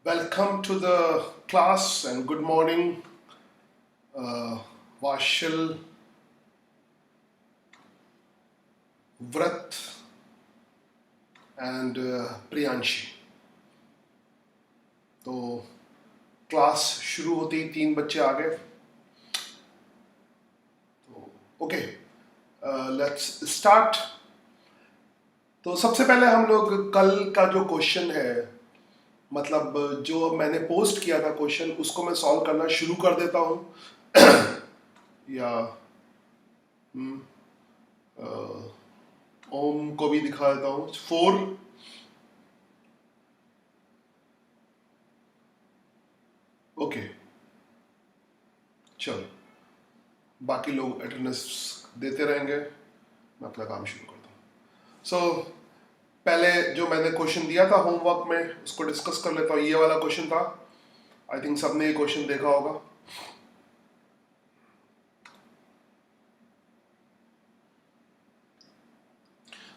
Welcome to the class and good morning, Vashil, Vrat, and Priyanshi. तो class शुरू होते ही 3 बच्चे आ गए. तो ओके, लेट्स स्टार्ट. तो सबसे पहले हम लोग कल का जो क्वेश्चन है, मतलब जो मैंने पोस्ट किया था क्वेश्चन, उसको मैं सॉल्व करना शुरू कर देता हूँ. या ओम को भी दिखा देता हूँ. 4. ओके, चलो, बाकी लोग अटेंडेंस देते रहेंगे, मैं अपना काम शुरू करता हूँ. सो पहले जो मैंने क्वेश्चन दिया था होमवर्क में, उसको डिस्कस कर लेता हूँ. ये वाला क्वेश्चन था. आई थिंक सबने ये क्वेश्चन देखा होगा.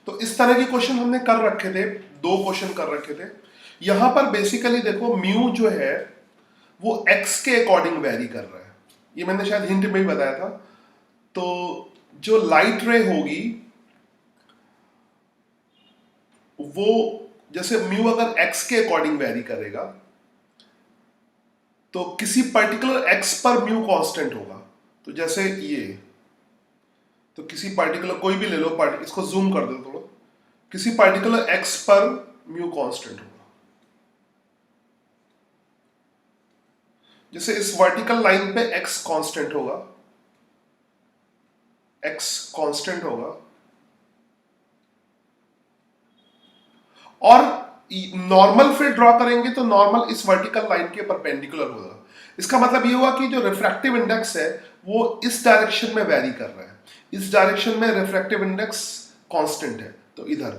तो इस तरह के क्वेश्चन हमने कर रखे थे, 2 क्वेश्चन कर रखे थे. यहां पर बेसिकली देखो, म्यू जो है वो एक्स के अकॉर्डिंग वेरी कर रहा है. ये मैंने शायद हिंट में ही बताया था. तो जो लाइट रे होगी वो, जैसे म्यू अगर एक्स के अकॉर्डिंग वेरी करेगा तो किसी पर्टिकुलर एक्स पर म्यू कांस्टेंट होगा. तो जैसे ये, तो किसी पर्टिकुलर, कोई भी ले लो, इसको जूम कर दो थोड़ा, किसी पर्टिकुलर एक्स पर म्यू कांस्टेंट होगा. जैसे इस वर्टिकल लाइन पे एक्स कांस्टेंट होगा, एक्स कांस्टेंट होगा, और नॉर्मल फिर ड्रॉ करेंगे तो नॉर्मल इस वर्टिकल लाइन के परपेंडिकुलर होगा. इसका मतलब ये हुआ कि जो रिफ्रैक्टिव इंडेक्स है वो इस डायरेक्शन में वेरी कर रहा है. इस डायरेक्शन में रिफ्रैक्टिव इंडेक्स कांस्टेंट है, तो इधर.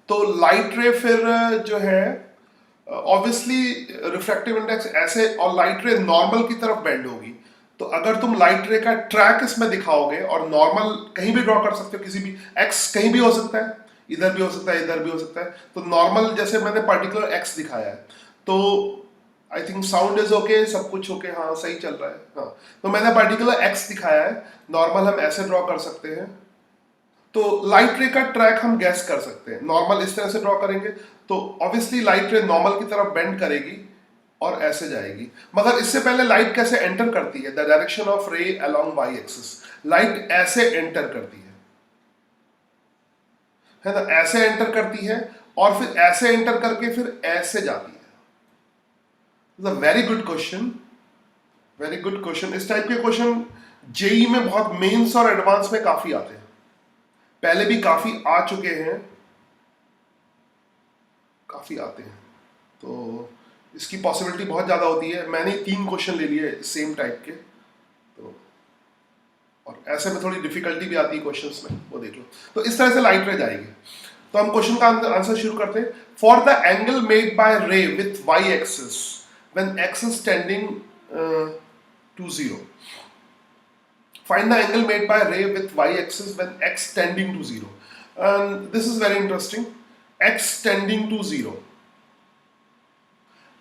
तो लाइट रे फिर जो है, ऑब्वियसली रिफ्रैक्टिव इंडेक्स ऐसे, और लाइट रे नॉर्मल की तरफ बेंड होगी. तो अगर तुम लाइट रे का ट्रैक इसमें दिखाओगे, और नॉर्मल कहीं भी ड्रॉ कर सकते हो, किसी भी एक्स कहीं भी हो सकता है, इधर भी हो सकता है, इधर भी हो सकता है. तो नॉर्मल जैसे मैंने पर्टिकुलर एक्स दिखाया है, तो I think sound is okay, सब कुछ ओके, हाँ सही चल रहा है. हाँ, तो मैंने पर्टिकुलर एक्स दिखाया है. नॉर्मल हम ऐसे ड्रॉ कर सकते हैं. तो लाइट रे का ट्रैक हम गैस कर सकते हैं. नॉर्मल इस तरह से ड्रॉ करेंगे तो ऑब्वियसली लाइट रे नॉर्मल की तरफ बेंड करेगी और ऐसे जाएगी. मगर इससे पहले लाइट कैसे एंटर करती है, the direction of ray along Y axis. Light ऐसे एंटर करती है ना, ऐसे एंटर करती है, और फिर ऐसे एंटर करके फिर ऐसे जाती है. Very good question, very good question. इस टाइप के क्वेश्चन जेई में बहुत, मेंस और एडवांस में काफी आते हैं. पहले भी काफी आ चुके हैं, काफी आते हैं. तो इसकी पॉसिबिलिटी बहुत ज्यादा होती है. मैंने 3 क्वेश्चन ले लिए सेम टाइप के. तो और ऐसे में थोड़ी डिफिकल्टी भी आती है क्वेश्चंस में, वो देख लो. तो इस तरह से लाइट रे जाएगी. तो हम क्वेश्चन का आंसर शुरू करते हैं. For the angle made by ray with y axis when x is tending to 0. Find the angle made by ray with y-axis when x tending to 0. And this is very interesting. x tending to 0.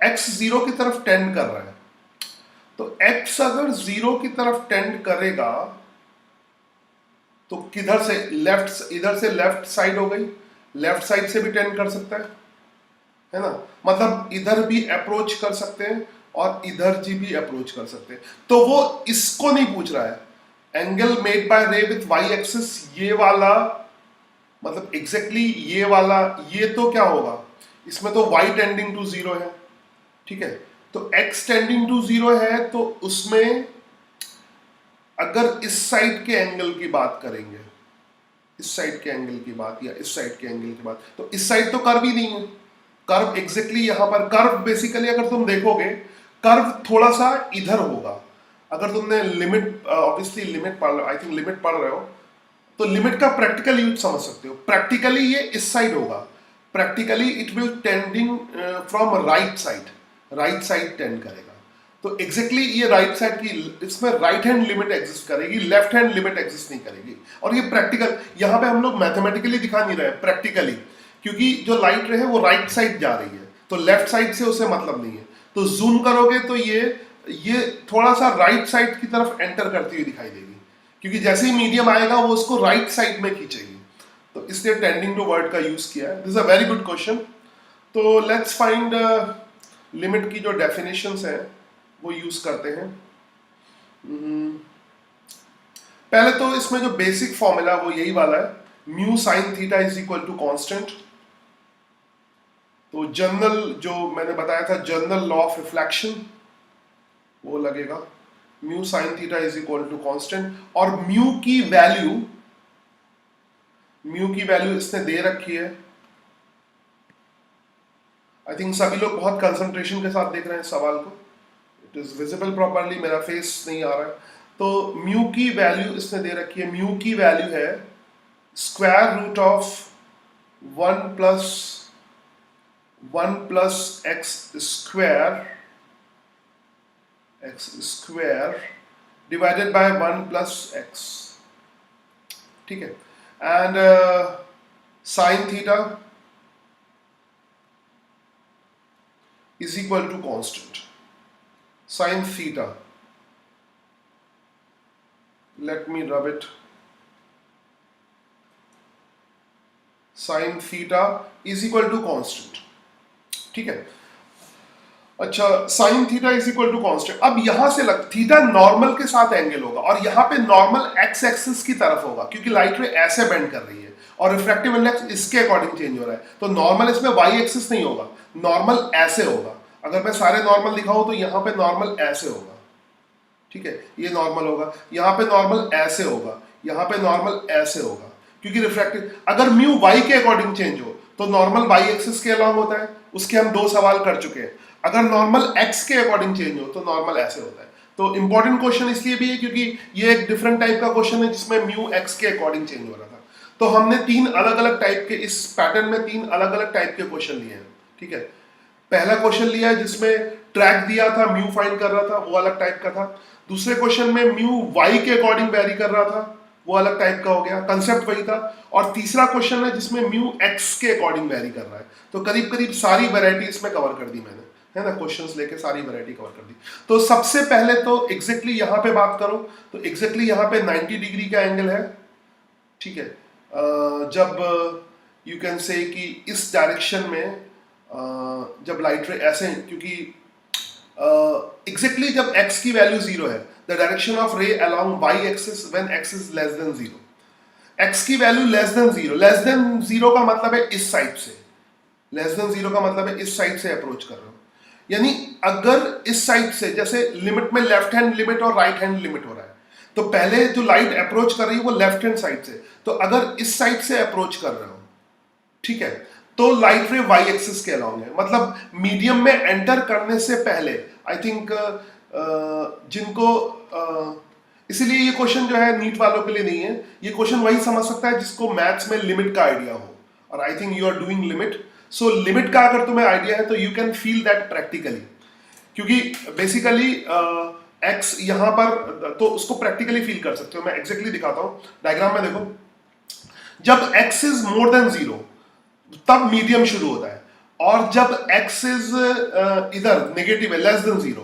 x 0 की तरफ tend कर रहा है. तो x अगर 0 की तरफ tend करेगा तो किधर से, लेफ्ट, इधर से लेफ्ट साइड हो गई, लेफ्ट साइड से भी टेंड कर सकता है ना. मतलब इधर भी अप्रोच कर सकते हैं और इधर जी भी अप्रोच कर सकते हैं. तो वो इसको नहीं पूछ रहा है. Angle made by ray with y axis, ये वाला, मतलब एग्जैक्टली ये वाला, ये तो क्या होगा, इसमें तो y टेंडिंग टू 0 है, ठीक है. तो x टेंडिंग टू 0 है, तो उसमें अगर इस साइड के एंगल की बात करेंगे, इस साइड के एंगल की बात या इस साइड के एंगल की बात, तो इस साइड तो कर्व ही नहीं है. कर्व एग्जैक्टली यहां पर, कर्व बेसिकली अगर तुम देखोगे, कर्व थोड़ा सा इधर होगा. अगर तुमने लिमिट, ऑब्वियसली लिमिट पढ़, आई थिंक लिमिट पढ़ रहे हो, तो लिमिट का प्रैक्टिकल यूज समझ सकते हो. प्रैक्टिकली ये इस साइड होगा. Practically it will tending from right side, right side tend करेगा. तो एग्जैक्टली ये राइट साइड की, इसमें राइट हैंड लिमिट एग्जिस्ट करेगी, लेफ्ट हैंड लिमिट एग्जिस्ट नहीं करेगी. और ये प्रैक्टिकल, यहां पे हम लोग मैथमेटिकली दिखा नहीं रहे, प्रैक्टिकली, क्योंकि जो लाइट रे है वो राइट साइड जा रही है, तो लेफ्ट साइड से उसे मतलब नहीं है. तो जूम करोगे तो ये थोड़ा सा राइट साइड की तरफ एंटर करती हुई दिखाई देगी, क्योंकि जैसे ही मीडियम आएगा वो उसको राइट साइड में खींचेगी, तो इसलिए टेंडिंग टू वर्ड का यूज किया है। This is a very good question. तो लेट्स फाइंड लिमिट की जो डेफिनेशंस है वो यूज करते हैं। पहले तो इसमें जो बेसिक फॉर्मूला वो यही वाला है, mu sine theta is equal to constant. तो जनरल जो मैंने बताया था जनरल लॉ ऑफ रिफ्लेक्शन वो लगेगा, mu sine theta is equal to constant. और म्यू की वैल्यू इसने दे रखी है। आई थिंक सभी लोग बहुत कंसंट्रेशन के साथ देख रहे हैं इस सवाल को। इट इज विजिबल प्रॉपरली, मेरा फेस नहीं आ रहा है। तो म्यू की वैल्यू इसने दे रखी है, म्यू की वैल्यू है square root of 1 plus x square divided by 1 plus x, ठीक है। And sine theta is equal to constant. Sine theta, let me rub it, sin theta is equal to constant, ठीक है। अच्छा, sin theta is equal to constant। अब यहां से theta normal के साथ एंगल होगा और यहां पे नॉर्मल एक्स एक्सिस की तरफ होगा, क्योंकि लाइट रे ऐसे बेंड कर रही है और रिफ्रैक्टिव इंडेक्स इसके अकॉर्डिंग चेंज हो रहा है। तो नॉर्मल इसमें वाई एक्सिस नहीं होगा, नॉर्मल ऐसे होगा। अगर मैं सारे नॉर्मल दिखाऊं तो यहां पे नॉर्मल ऐसे होगा, ठीक है, ये नॉर्मल होगा, यहाँ पे नॉर्मल ऐसे होगा, यहाँ पे नॉर्मल ऐसे होगा, क्योंकि रिफ्रैक्टिव अगर म्यू वाई के अकॉर्डिंग चेंज हो तो नॉर्मल वाई एक्सिस के अलॉन्ग होता है, उसके हम 2 सवाल कर चुके हैं। अगर नॉर्मल एक्स के अकॉर्डिंग चेंज हो तो नॉर्मल ऐसे होता है। तो इंपॉर्टेंट क्वेश्चन इसलिए भी है क्योंकि ये एक डिफरेंट टाइप का क्वेश्चन है जिसमें म्यू एक्स के अकॉर्डिंग चेंज हो रहा था। तो हमने 3 अलग अलग टाइप के, इस पैटर्न में 3 अलग अलग टाइप के क्वेश्चन लिए हैं, ठीक है। पहला क्वेश्चन लिया है जिसमें ट्रैक दिया था, म्यू फाइंड कर रहा था, वो अलग टाइप का था। दूसरे क्वेश्चन में म्यू वाई के अकॉर्डिंग वेरी कर रहा था, वो अलग टाइप का हो गया, कंसेप्ट वही था। और तीसरा क्वेश्चन है जिसमें म्यू एक्स के अकॉर्डिंग वेरी कर रहा है। तो करीब करीब सारी वैरायटी इसमें कवर कर दी मैंने, है ना, क्वेश्चंस लेके सारी वैरायटी कवर कर दी। तो सबसे पहले तो एग्जैक्टली यहाँ पे बात करो तो एग्जैक्टली यहाँ पे 90 डिग्री का एंगल है, ठीक है। जब यू कैन से कि इस डायरेक्शन में जब लाइट रे ऐसे, क्योंकि एग्जैक्टली जब x की वैल्यू 0 है, the direction of ray along y axis when x is less than 0, x की वैल्यू लेस देन 0 का मतलब है इस साइड से, लेस देन 0 का मतलब है इस साइड से अप्रोच कर रहा हूं। यानी अगर इस साइड से, जैसे लिमिट में लेफ्ट हैंड लिमिट और राइट हैंड लिमिट हो रहा है, तो पहले जो लाइट अप्रोच कर रही है वो लेफ्ट हैंड साइड से, तो अगर इस साइड से अप्रोच कर रहा हूं, ठीक है, तो लाइट रे वाई एक्सिस के अलोंग है। मतलब मीडियम में एंटर करने से पहले आई थिंक जिनको इसीलिए ये क्वेश्चन जो है नीट वालों के लिए नहीं है, ये क्वेश्चन वही समझ सकता है जिसको मैथ्स में लिमिट का आइडिया हो, और I think you are doing limit. So limit का अगर तुम्हें आइडिया है तो you can feel that practically, क्योंकि बेसिकली एक्स यहां पर, तो उसको प्रैक्टिकली फील कर सकते हो। मैं एग्जैक्टली दिखाता हूं, डायग्राम में देखो, जब एक्स इज मोर देन 0 तब मीडियम शुरू होता है, और जब एक्स इज इधर नेगेटिव है, लेस देन 0,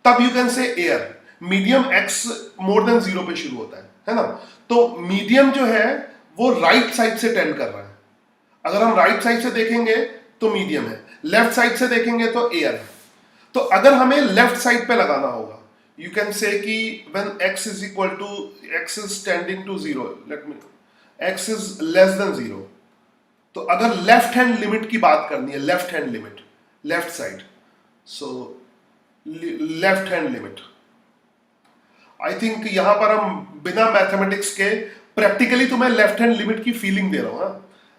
तब यू कैन से air. Medium x more than 0 पे शुरू होता है ना। तो मीडियम जो है वो राइट साइड से टेंड कर रहा है। अगर हम राइट साइड से देखेंगे तो मीडियम है, लेफ्ट साइड से देखेंगे तो एयर है। तो अगर हमें लेफ्ट साइड पे लगाना होगा, यू कैन से कि when x is equal to, x is tending to 0, let me, x is less than 0, तो अगर लेफ्ट हैंड लिमिट की बात करनी है, left hand limit, left side, so left hand limit, I think यहां पर हम बिना मैथमेटिक्स के प्रैक्टिकली तुम्हें लेफ्ट हैंड लिमिट की फीलिंग दे रहा हूं।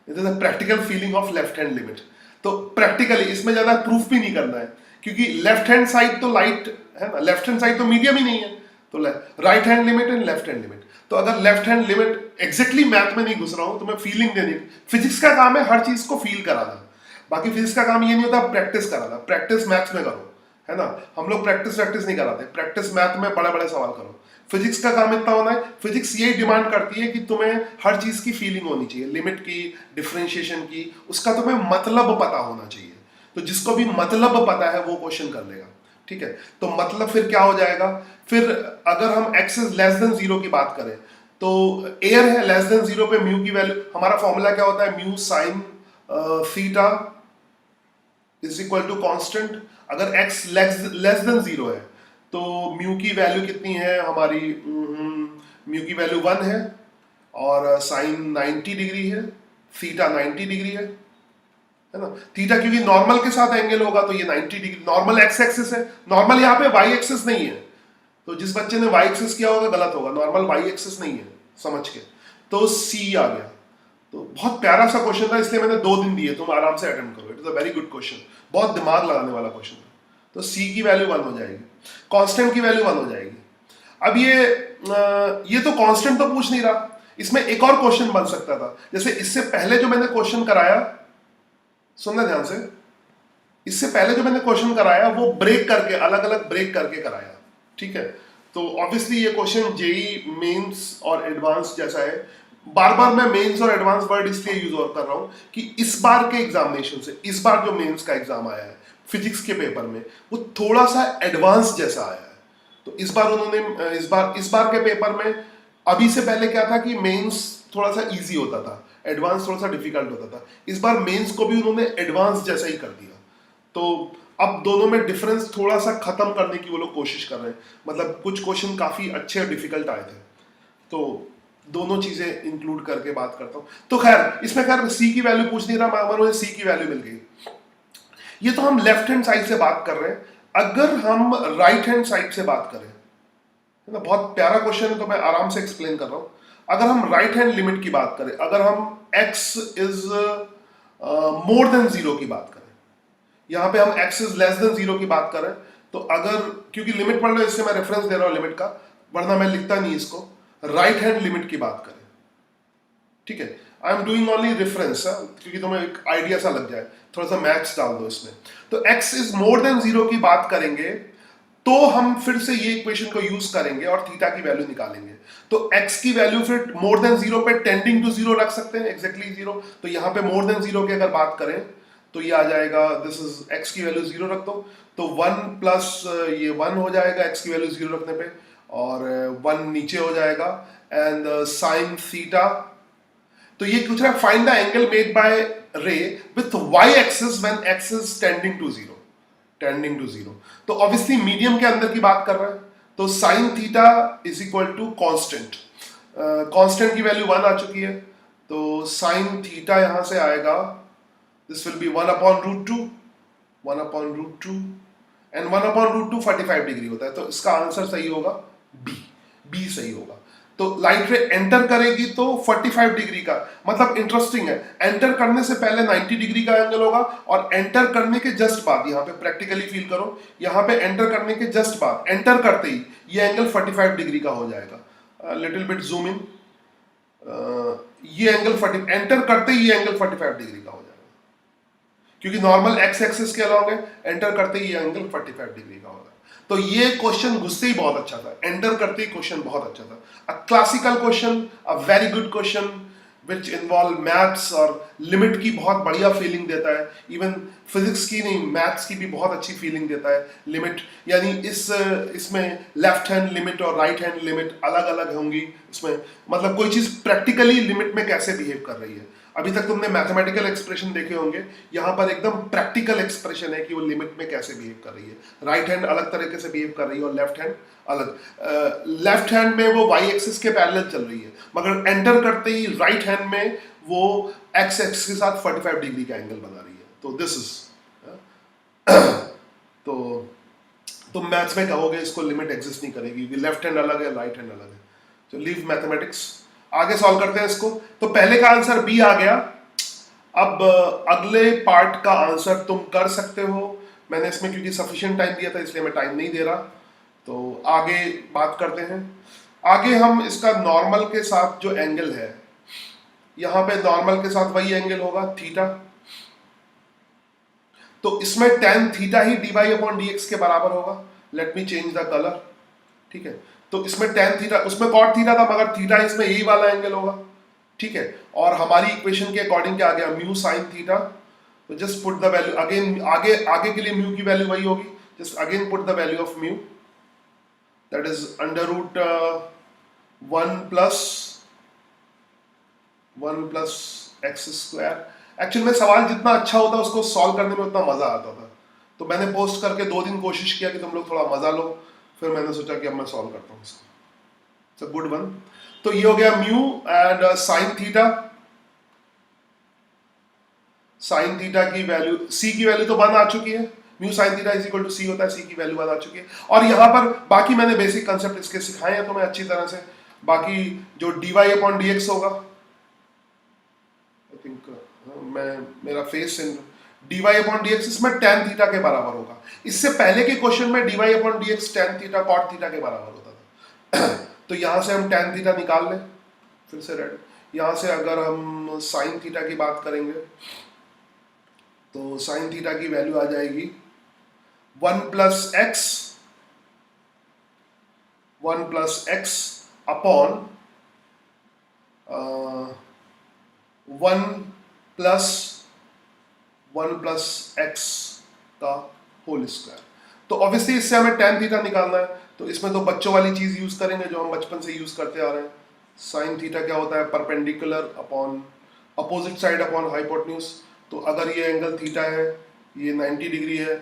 It is a practical feeling of left hand limit. तो प्रैक्टिकली इसमें ज्यादा प्रूफ भी नहीं करना है, क्योंकि लेफ्ट हैंड साइड तो लाइट है ना, लेफ्ट हैंड साइड तो मीडियम ही नहीं है, तो right hand limit and left hand limit. तो अगर left hand limit, exactly math में नहीं घुस रहा हूं, तो मैं फीलिंग देनी, फिजिक्स का काम है हर चीज को फील कराना। बाकी फिजिक्स का काम ये नहीं होता प्रैक्टिस कराना, प्रैक्टिस मैथ्स में करो, है ना। हम लोग प्रैक्टिस नहीं कराते, प्रैक्टिस मैथ में बड़े बड़े सवाल करो। फिजिक्स का काम इतना होना है, फिजिक्स यही डिमांड करती है कि तुम्हें हर चीज की फीलिंग होनी चाहिए, लिमिट की, डिफरेंशिएशन की, उसका तुम्हें मतलब पता होना चाहिए। तो जिसको भी मतलब पता है वो क्वेश्चन कर लेगा। ठीक है, तो मतलब फिर क्या हो जाएगा, फिर अगर हम x इज लेस देन 0 की बात करें तो एयर है लेस देन 0 पे म्यू की वैल्यू, हमारा फॉर्मूला क्या होता है, mu sine theta is equal to constant. अगर x लेस देन 0 है तो म्यू की वैल्यू कितनी है हमारी, म्यू की वैल्यू 1 है और साइन 90 डिग्री है, थीटा 90 डिग्री है ना। थीटा क्योंकि नॉर्मल के साथ एंगल होगा तो ये 90 डिग्री, नॉर्मल एक्स एक्सिस है, नॉर्मल यहाँ पे वाई एक्सिस नहीं है, तो जिस बच्चे ने वाई एक्सिस किया होगा गलत होगा, नॉर्मल वाई एक्सिस नहीं है, समझ के। तो सी आ गया। तो बहुत प्यारा सा क्वेश्चन था, इसलिए मैंने 2 दिन दिए, तुम आराम से अटेम्प्ट करो, it is a very good question, बहुत दिमाग लगाने वाला क्वेश्चन है। तो सी की वैल्यू 1 हो जाएगी, कांस्टेंट की वैल्यू 1 हो जाएगी। अब ये तो कांस्टेंट तो पूछ नहीं रहा, इसमें एक और क्वेश्चन बन सकता था, जैसे इससे पहले जो मैंने क्वेश्चन कराया, सुनना ध्यान से, इससे पहले जो मैंने क्वेश्चन कराया वो ब्रेक करके, अलग अलग ब्रेक करके कराया, ठीक है। तो ऑब्वियसली ये क्वेश्चन जेई मेंस और एडवांस जैसा है। बार बार मैं मेंस और एडवांस वर्ड इसलिए यूज कर रहा हूं कि इस बार के एग्जामिनेशन से, इस बार जो मेंस का एग्जाम आया है फिजिक्स के पेपर में, वो थोड़ा सा एडवांस जैसा आया है। तो इस बार उन्होंने इस बार के पेपर में, अभी से पहले क्या था कि मेंस थोड़ा सा इजी होता था, एडवांस थोड़ा सा डिफिकल्ट होता था, इस बार मेंस को भी उन्होंने एडवांस जैसा ही कर दिया। तो अब दोनों में डिफरेंस थोड़ा सा खत्म करने की वो लोग कोशिश कर रहे हैं, मतलब कुछ क्वेश्चन काफी अच्छे और डिफिकल्ट आए थे, तो दोनों चीजें इंक्लूड करके बात करता हूं। तो खैर इसमें खैर सी की वैल्यू पूछ नहीं रहा, मुझे सी की वैल्यू मिल गई। ये तो हम लेफ्ट हैंड साइड से बात कर रहे हैं, अगर हम राइट हैंड साइड से बात करें, है ना, बहुत प्यारा क्वेश्चन है तो मैं आराम से एक्सप्लेन कर रहा हूं। अगर हम राइट हैंड लिमिट की बात करें, अगर हम x इज मोर देन 0 की बात करें, यहां पे हम x इज लेस देन 0 की बात करें, तो अगर, क्योंकि लिमिट पढ़ लो इससे मैं रेफरेंस दे रहा हूं लिमिट का, वरना मैं लिखता नहीं इसको, राइट हैंड लिमिट की बात करें, ठीक है, I am doing only reference, क्योंकि तुम्हें एक आइडिया सा लग जाए, थोड़ा सा मैथ्स डाल दो इसमें। तो x इज मोर देन 0 की बात करेंगे तो हम फिर से ये इक्वेशन को यूज करेंगे और थीटा की वैल्यू निकालेंगे। तो x की वैल्यू फिर मोर देन 0 पे टेंडिंग टू 0 रख सकते हैं, एग्जैक्टली 0। तो यहाँ पे मोर देन 0 की अगर बात करें तो ये आ जाएगा, दिस इज x की वैल्यू 0 रख दो, तो 1 प्लस ये 1 हो जाएगा x की वैल्यू 0 रखने पे, और 1 नीचे हो जाएगा, एंड साइन थीटा। तो ये पूछ रहा है find the angle made by ray with y axis when x is tending to 0, tending to 0। तो ऑब्वियसली मीडियम के अंदर की बात कर रहा है, तो sine theta is equal to constant, constant की वैल्यू 1 आ चुकी है, तो साइन थीटा यहां से आएगा, this will be 1/√2, 1/√2, and 1/√2 45 degree होता है, तो इसका आंसर सही होगा बी सही होगा। तो लाइट रे एंटर करेगी तो 45 डिग्री का, मतलब इंटरेस्टिंग है, एंटर करने से पहले 90 डिग्री का एंगल होगा, और एंटर करने के जस्ट बाद, यहाँ पे प्रैक्टिकली फील करो, यहाँ पे एंटर करने के जस्ट बाद, एंटर करते ही ये एंगल 45 डिग्री का हो जाएगा। लिटिल बिट जूम इन, ये एंगल 40, एंटर करते ही ये एंगल 45 डिग्री का हो जाएगा, क्योंकि नॉर्मल एक्स एक्सिस के अलॉन्ग है, एंटर करते ही ये एंगल 45 डिग्री का होगा। तो ये क्वेश्चन घुसते ही बहुत अच्छा था, एंटर करते ही क्वेश्चन बहुत अच्छा था, a classical question, a very good question which involve maths, और लिमिट की बहुत बढ़िया फीलिंग देता है, इवन फिजिक्स की नहीं मैथ्स की भी बहुत अच्छी फीलिंग देता है लिमिट, यानी इसमें लेफ्ट हैंड लिमिट और राइट हैंड लिमिट अलग अलग होंगी, इसमें मतलब कोई चीज प्रैक्टिकली लिमिट में कैसे बिहेव कर रही है। अभी तक तुमने मैथमेटिकल एक्सप्रेशन देखे होंगे, यहाँ पर एकदम प्रैक्टिकल एक्सप्रेशन है कि वो लिमिट में कैसे बिहेव कर रही है, राइट हैंड अलग तरीके से बिहेव कर रही है और लेफ्ट हैंड अलग। लेफ्ट हैंड में वो वाई एक्सिस के पैरेलल चल रही है, मगर एंटर करते ही राइट हैंड में वो एक्स एक्सिस के साथ 45 डिग्री का एंगल बना रही है। तो दिस इज तो मैथ्स में कहोगे इसको लिमिट एग्जिस्ट नहीं करेगी, लेफ्ट हैंड अलग है राइट हैंड अलग है। तो लीव मैथमेटिक्स, आगे सॉल्व करते हैं इसको। तो पहले का आंसर बी आ गया। अब अगले पार्ट का आंसर तुम कर सकते हो, मैंने इसमें क्योंकि सफिशिएंट टाइम दिया था इसलिए मैं टाइम नहीं दे रहा, तो आगे बात करते हैं। आगे हम इसका नॉर्मल के साथ जो एंगल है, यहां पे नॉर्मल के साथ वही एंगल होगा थीटा, तो इसमें tan थीटा ही dy/dx के बराबर होगा। Let me change the colour, ठीक है। तो इसमें tan थीटा, उसमें cot थीटा था, मगर थीटा इसमें यही वाला एंगल होगा, ठीक है। और हमारी इक्वेशन के अकॉर्डिंग क्या आ गया, म्यू साइन थीटा, तो just put the value again, आगे के लिए म्यू की वैल्यू वही होगी, just again put the value of mu, that is under root 1 plus x square. Actual में सवाल जितना अच्छा होता है उसको सॉल्व करने में उतना मजा आता था, तो मैंने पोस्ट करके 2 दिन कोशिश किया कि तुम लोग थोड़ा मजा लो, फिर मैंने सोचा कि अब मैं सॉल्व करता हूँ इसको। It's a good one. तो ये हो गया mu and sine theta. Sine theta की वैल्यू, सी की वैल्यू तो 1 आ चुकी है, mu sine theta is equal to c होता है, सी की वैल्यू 1 आ चुकी है। और यहाँ पर बाकी मैंने बेसिक कंसेप्ट इसके सिखाए हैं तुम्हें अच्छी तरह से। बाकी जो dy अपॉन dx होगा, आई थिंक मेरा फेस dy अपॉन dx इसमें tan थीटा के बराबर होगा। इससे पहले के क्वेश्चन में dy upon dx tan theta cot theta के बराबर होता था। तो यहाँ से हम tan थीटा निकाल लें, फिर से रेड। यहाँ से अगर हम साइन थीटा की बात करेंगे तो साइन थीटा की वैल्यू आ जाएगी 1 plus x upon 1 plus x का होल स्क्वायर। तो ऑब्वियसली इससे हमें tan थीटा निकालना है, तो इसमें तो बच्चों वाली चीज यूज करेंगे जो हम बचपन से यूज करते आ रहे हैं। साइन थीटा क्या होता है, perpendicular upon opposite side upon hypotenuse. तो अगर ये एंगल थीटा है, ये 90 डिग्री है,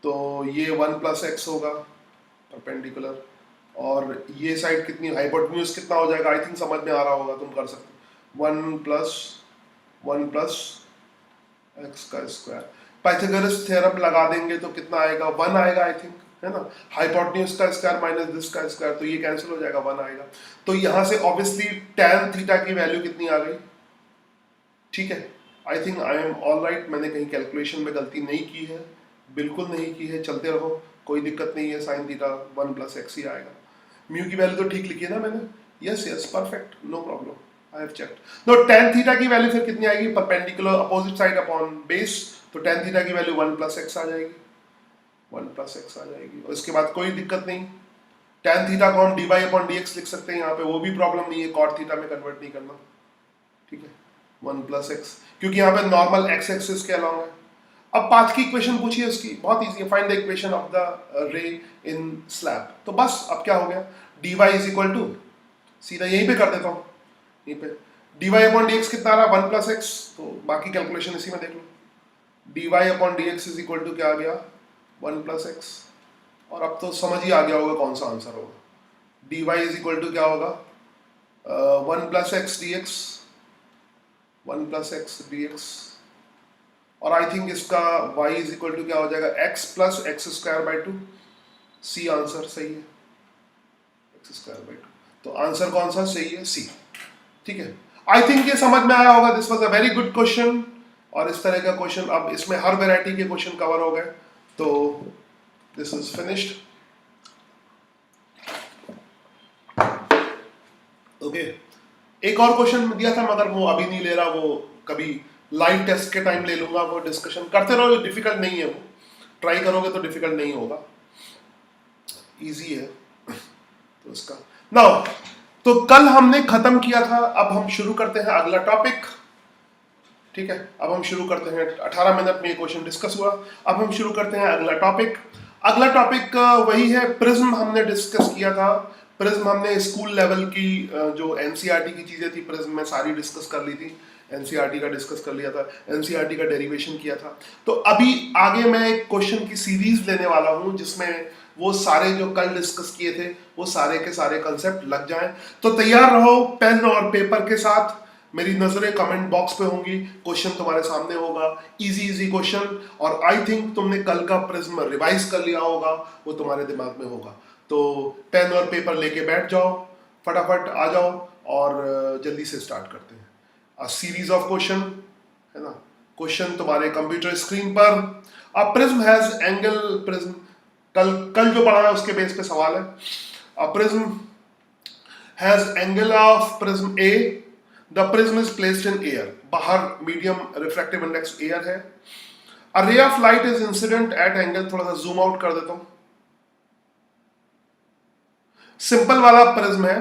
तो ये 1 प्लस एक्स होगा परपेंडिकुलर, और ये साइड कितनी, हाइपोटेन्यूज कितना हो जाएगा, आई थिंक समझ में आ रहा होगा, तुम कर सकते हो। 1 प्लस एक्स का स्क्वायर। पाइथागोरस थ्योरम लगा देंगे तो कितना आएगा, 1 आएगा आई थिंक, है ना। हाइपोटेन्यूज का स्क्वायर माइनस दिस का स्क्वायर, तो ये कैंसिल हो जाएगा, 1 आएगा। तो यहाँ से ऑब्वियसली tan थीटा की वैल्यू कितनी आ गई, ठीक है। I think I am all right, मैंने कहीं कैलकुलेशन में गलती नहीं की है, बिल्कुल नहीं की है। चलते रहो, कोई दिक्कत नहीं है, साइन थीटा 1 प्लस एक्स ही आएगा। म्यू की वैल्यू तो ठीक लिखी है ना मैंने, yes perfect, no problem, I have checked. No tan theta की वैल्यू फिर कितनी आएगी, perpendicular opposite side upon base, तो tan थीटा की वैल्यू 1 प्लस एक्स आ जाएगी, 1 प्लस एक्स आ जाएगी। और इसके बाद कोई दिक्कत नहीं, tan थीटा को हम dy अपॉन dx लिख सकते हैं यहाँ पे, वो भी प्रॉब्लम नहीं है, cot थीटा में कन्वर्ट नहीं करना, ठीक है। 1 प्लस एक्स, क्योंकि यहाँ पे नॉर्मल एक्स एक्सिस के अलॉन्ग है। अब पाथ की इक्वेशन पूछिए उसकी, बहुत इजी है, find the equation of the रे इन स्लैब। तो बस अब क्या हो गया, dy इज इक्वल टू, सीधा यहीं पे कर देता हूँ, यहीं पे dy अपॉन dx कितना आ रहा है, 1 प्लस एक्स, तो बाकी कैलकुलेशन इसी में देख लो। dy upon dx is equal to क्या आ गया, 1 प्लस एक्स। और अब तो समझ ही आ गया होगा कौन सा आंसर होगा। dy इज इक्वल टू क्या होगा, 1 plus x dx, 1 plus x dx। और आई थिंक इसका y इज इक्वल टू क्या हो जाएगा, x plus x square by 2। See answer सही है, एक्स स्क्वायर बाई 2। तो आंसर कौन सा सही है, सी, ठीक है। आई थिंक ये समझ में आया होगा, this was a very good question. और इस तरह का क्वेश्चन, अब इसमें हर वैरायटी के क्वेश्चन कवर हो गए, तो दिस इज फिनिश्ड। ओके, एक और क्वेश्चन दिया था मगर वो अभी नहीं ले रहा, वो कभी लाइव टेस्ट के टाइम ले लूंगा, वो डिस्कशन करते रहो, डिफिकल्ट नहीं है, वो ट्राई करोगे तो डिफिकल्ट नहीं होगा, इजी है। तो इसका नाउ, तो कल हमने खत्म किया था, अब हम शुरू करते हैं अगला टॉपिक, ठीक है। अब हम शुरू करते हैं, 18 मिनट में ये क्वेश्चन डिस्कस हुआ, अब हम शुरू करते हैं अगला टॉपिक। अगला टॉपिक वही है, प्रिज्म हमने डिस्कस किया था। प्रिज्म हमने स्कूल लेवल की जो एनसीईआरटी की चीजें थी, प्रिज्म में सारी डिस्कस कर ली थी, एनसीईआरटी का डिस्कस कर लिया था, एनसीईआरटी का डेरिवेशन किया था। तो अभी आगे मैं एक क्वेश्चन की सीरीज लेने वाला हूं जिसमें वो सारे जो कल डिस्कस किए थे वो सारे के सारे कंसेप्ट लग जाएं। तो तैयार रहो पेन और पेपर के साथ, मेरी नजरें कमेंट बॉक्स पे होंगी, क्वेश्चन तुम्हारे सामने होगा, इजी क्वेश्चन। और आई थिंक तुमने कल का प्रिज्म रिवाइज कर लिया होगा, वो तुम्हारे दिमाग में होगा। तो पेन और पेपर लेके बैठ जाओ, फटाफट आ जाओ और जल्दी से स्टार्ट करते हैं। अ सीरीज ऑफ क्वेश्चन, है ना, क्वेश्चन तुम्हारे कंप्यूटर स्क्रीन पर। A prism has angle, prism कल जो पढ़ा है उसके बेस पे सवाल है। A prism has angle of prism A, the prism is placed in air, बाहर मीडियम रिफ्रैक्टिव इंडेक्स एयर है। A ray of light is incident at angle, थोड़ा सा जूम आउट कर देता हूं, सिंपल वाला प्रिज्म है।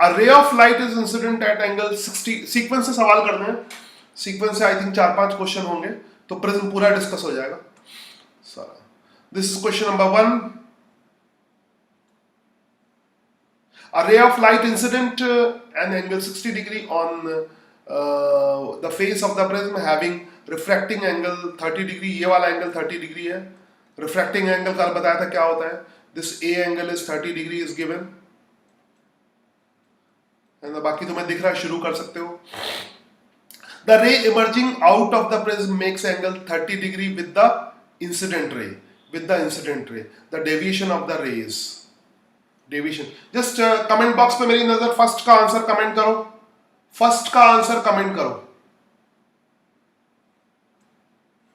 A ray of light is incident at angle 60, sequence से सवाल करने हैं, सीक्वेंस से आई थिंक 4-5 क्वेश्चन होंगे, तो प्रिज्म पूरा डिस्कस हो जाएगा सारा। This is question number 1. A ray of light incident an angle 60 degree on the face of the prism having refracting angle 30 degree. ये वाला एंगल 30 डिग्री है. रिफ्रैक्टिंग एंगल कल बताया था क्या होता है. This A angle is 30 degree is given. बाकी तुम्हें दिख रहा है, शुरू कर सकते हो. The ray emerging out of the prism makes angle 30 degree with the incident ray. The deviation of the rays. Deviation. Just comment box पे मेरी नजर. फर्स्ट का आंसर कमेंट करो. फर्स्ट का आंसर कमेंट करो.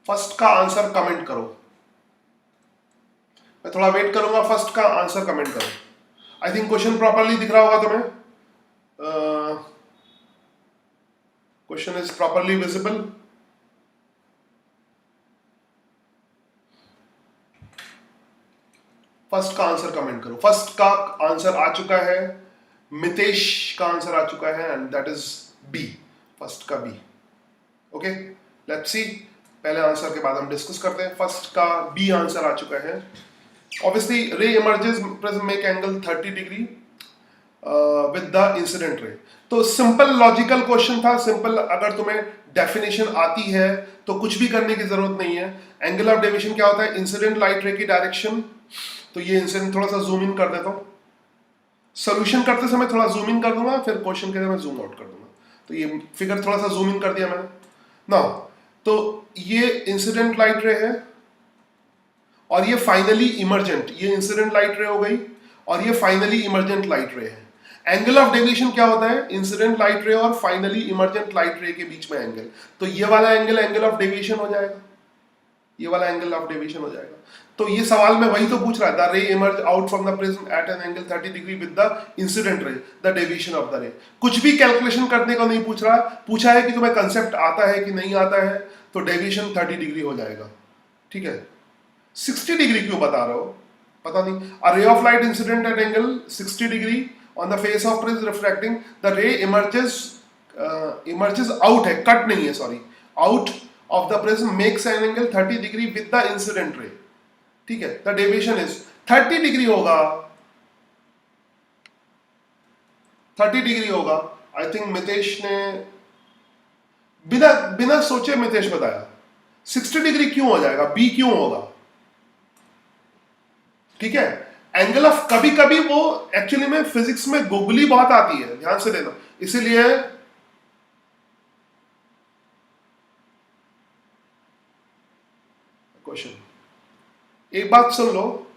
फर्स्ट का आंसर कमेंट करो. मैं थोड़ा वेट करूंगा. फर्स्ट का आंसर कमेंट करो. आई थिंक क्वेश्चन प्रॉपरली दिख रहा होगा तुम्हें. Question is properly visible. First का आंसर कमेंट करो. फर्स्ट का आंसर आ चुका है. मितेश का आंसर आ चुका है and that is B. First का बी. Okay, let's see. पहले आंसर के बाद हम डिस्कस करते हैं. फर्स्ट का बी आंसर आ चुका है. ऑब्वियसली रे emerges prism make angle 30 degree with the incident रे. तो सिंपल लॉजिकल क्वेश्चन था. सिंपल. अगर तुम्हें डेफिनेशन आती है तो कुछ भी करने की जरूरत नहीं है. एंगल ऑफ डेविएशन क्या होता है? इंसिडेंट लाइट रे की डायरेक्शन. तो ये इंसिडेंट थोड़ा सा जूम इन कर देता हूं. सोल्यूशन करते समय थोड़ा जूम इन कर दूंगा, फिर क्वेश्चन के समय जूम आउट कर दूंगा. तो ये फिगर थोड़ा सा जूम इन कर दिया मैंने ना. तो ये इंसिडेंट लाइट रे है और ये फाइनली इमर्जेंट. ये इंसिडेंट लाइट रे हो गई और ये फाइनली इमर्जेंट लाइट रे है. एंगल ऑफ डेविएशन क्या होता है? इंसिडेंट लाइट रे और फाइनली इमर्जेंट लाइट रे के बीच में एंगल. तो ये वाला एंगल ऑफ डेविएशन हो जाएगा. ये वाला एंगल ऑफ डेविएशन हो जाएगा. तो ये सवाल में वही तो पूछ रहा है. The ray emerge out from the prism at an angle 30 degree with the incident ray, the deviation of the ray. कुछ भी कैलकुलेशन करने को नहीं पूछ रहा. पूछा है कि तुम्हें कंसेप्ट आता है कि नहीं आता है. तो डेविएशन 30 डिग्री हो जाएगा. ठीक है. 60 डिग्री क्यों बता रहे हो पता नहीं. A ray of light incident at angle 60 degree on the face of prism refracting. The ray emerges out है, कट नहीं है, sorry, out of the prism makes an angle 30 degree with the incident ray. ठीक है. The deviation is 30 degree होगा. 30 degree होगा. I think Mitesh ने बिना सोचे मितेश बताया. 60 डिग्री क्यों हो जाएगा? बी क्यों होगा? ठीक है. एंगल ऑफ कभी कभी वो एक्चुअली में फिजिक्स में गुगली बहुत आती है, ध्यान से देना. इसीलिए क्वेश्चन एक बात सुन लो.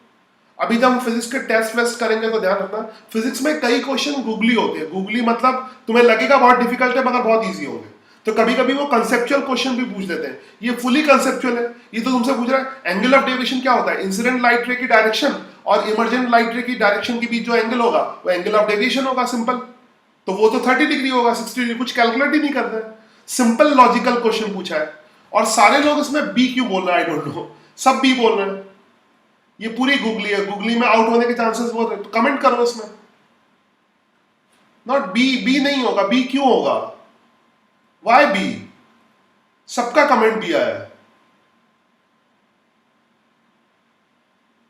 अभी जब हम फिजिक्स के टेस्ट वेस्ट करेंगे तो ध्यान रखना, फिजिक्स में कई क्वेश्चन गुगली होते हैं. गुगली मतलब तुम्हें लगेगा बहुत डिफिकल्ट है मगर बहुत इजी होंगे. तो कभी कभी वो कंसेप्चुअल क्वेश्चन भी पूछ देते हैं. ये फुली कंसेप्चुअल है. ये तो तुमसे पूछ रहा है एंगल ऑफ डेविएशन क्या होता है? इंसिडेंट लाइट रे की डायरेक्शन और इमर्जेंट लाइट रे की डायरेक्शन के बीच जो एंगल होगा वो एंगल ऑफ डेविएशन होगा. सिंपल. तो वो तो 30 डिग्री होगा. 60 डिग्री कुछ कैलकुलेट ही नहीं करना है. सिंपल लॉजिकल क्वेश्चन पूछा है और सारे लोग इसमें बी क्यों बोल रहे हैं? I don't know. सब बी बोल रहे हैं. ये पूरी गुगली है. गुगली में आउट होने के चांसेस बोल रहे हैं. तो कमेंट करो इसमें. Not be. बी नहीं होगा. बी क्यों होगा? Y B? सबका कमेंट भी आया है.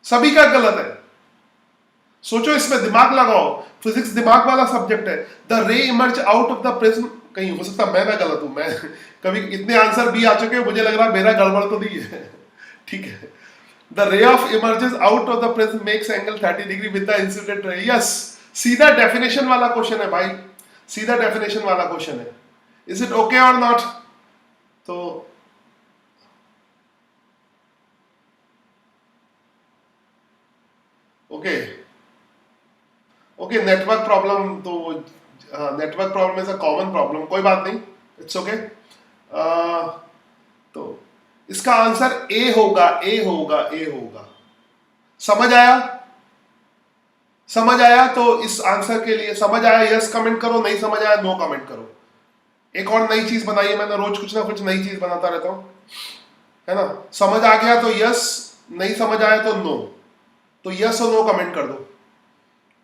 सभी का गलत है. सोचो, इसमें दिमाग लगाओ. फिजिक्स दिमाग वाला सब्जेक्ट है. The ray emerge out of the prism. कहीं हो सकता मैं ना गलत हूं. मैं कभी इतने आंसर भी आ चुके हैं, मुझे लग रहा है मेरा गड़बड़ तो नहीं है. ठीक है. The ray of emerges out of the prism makes angle 30 degree with the incident ray. Yes, सीधा डेफिनेशन वाला क्वेश्चन है भाई. सीधा डेफिनेशन वाला क्वेश्चन है. Is it okay or not? तो ओके ओके. Network problem. तो network problem is a common problem. कोई बात नहीं. It's okay. तो इसका आंसर ए होगा. ए होगा. ए होगा. समझ आया? समझ आया? तो इस आंसर के लिए समझ आया यस कमेंट करो. नहीं समझ आया नो कमेंट करो. एक और नई चीज बनाई है मैंने. रोज कुछ ना कुछ नई चीज बनाता रहता हूं, है ना. समझ आ गया तो यस, नहीं समझ आया तो नो. तो यस और नो कमेंट कर दो.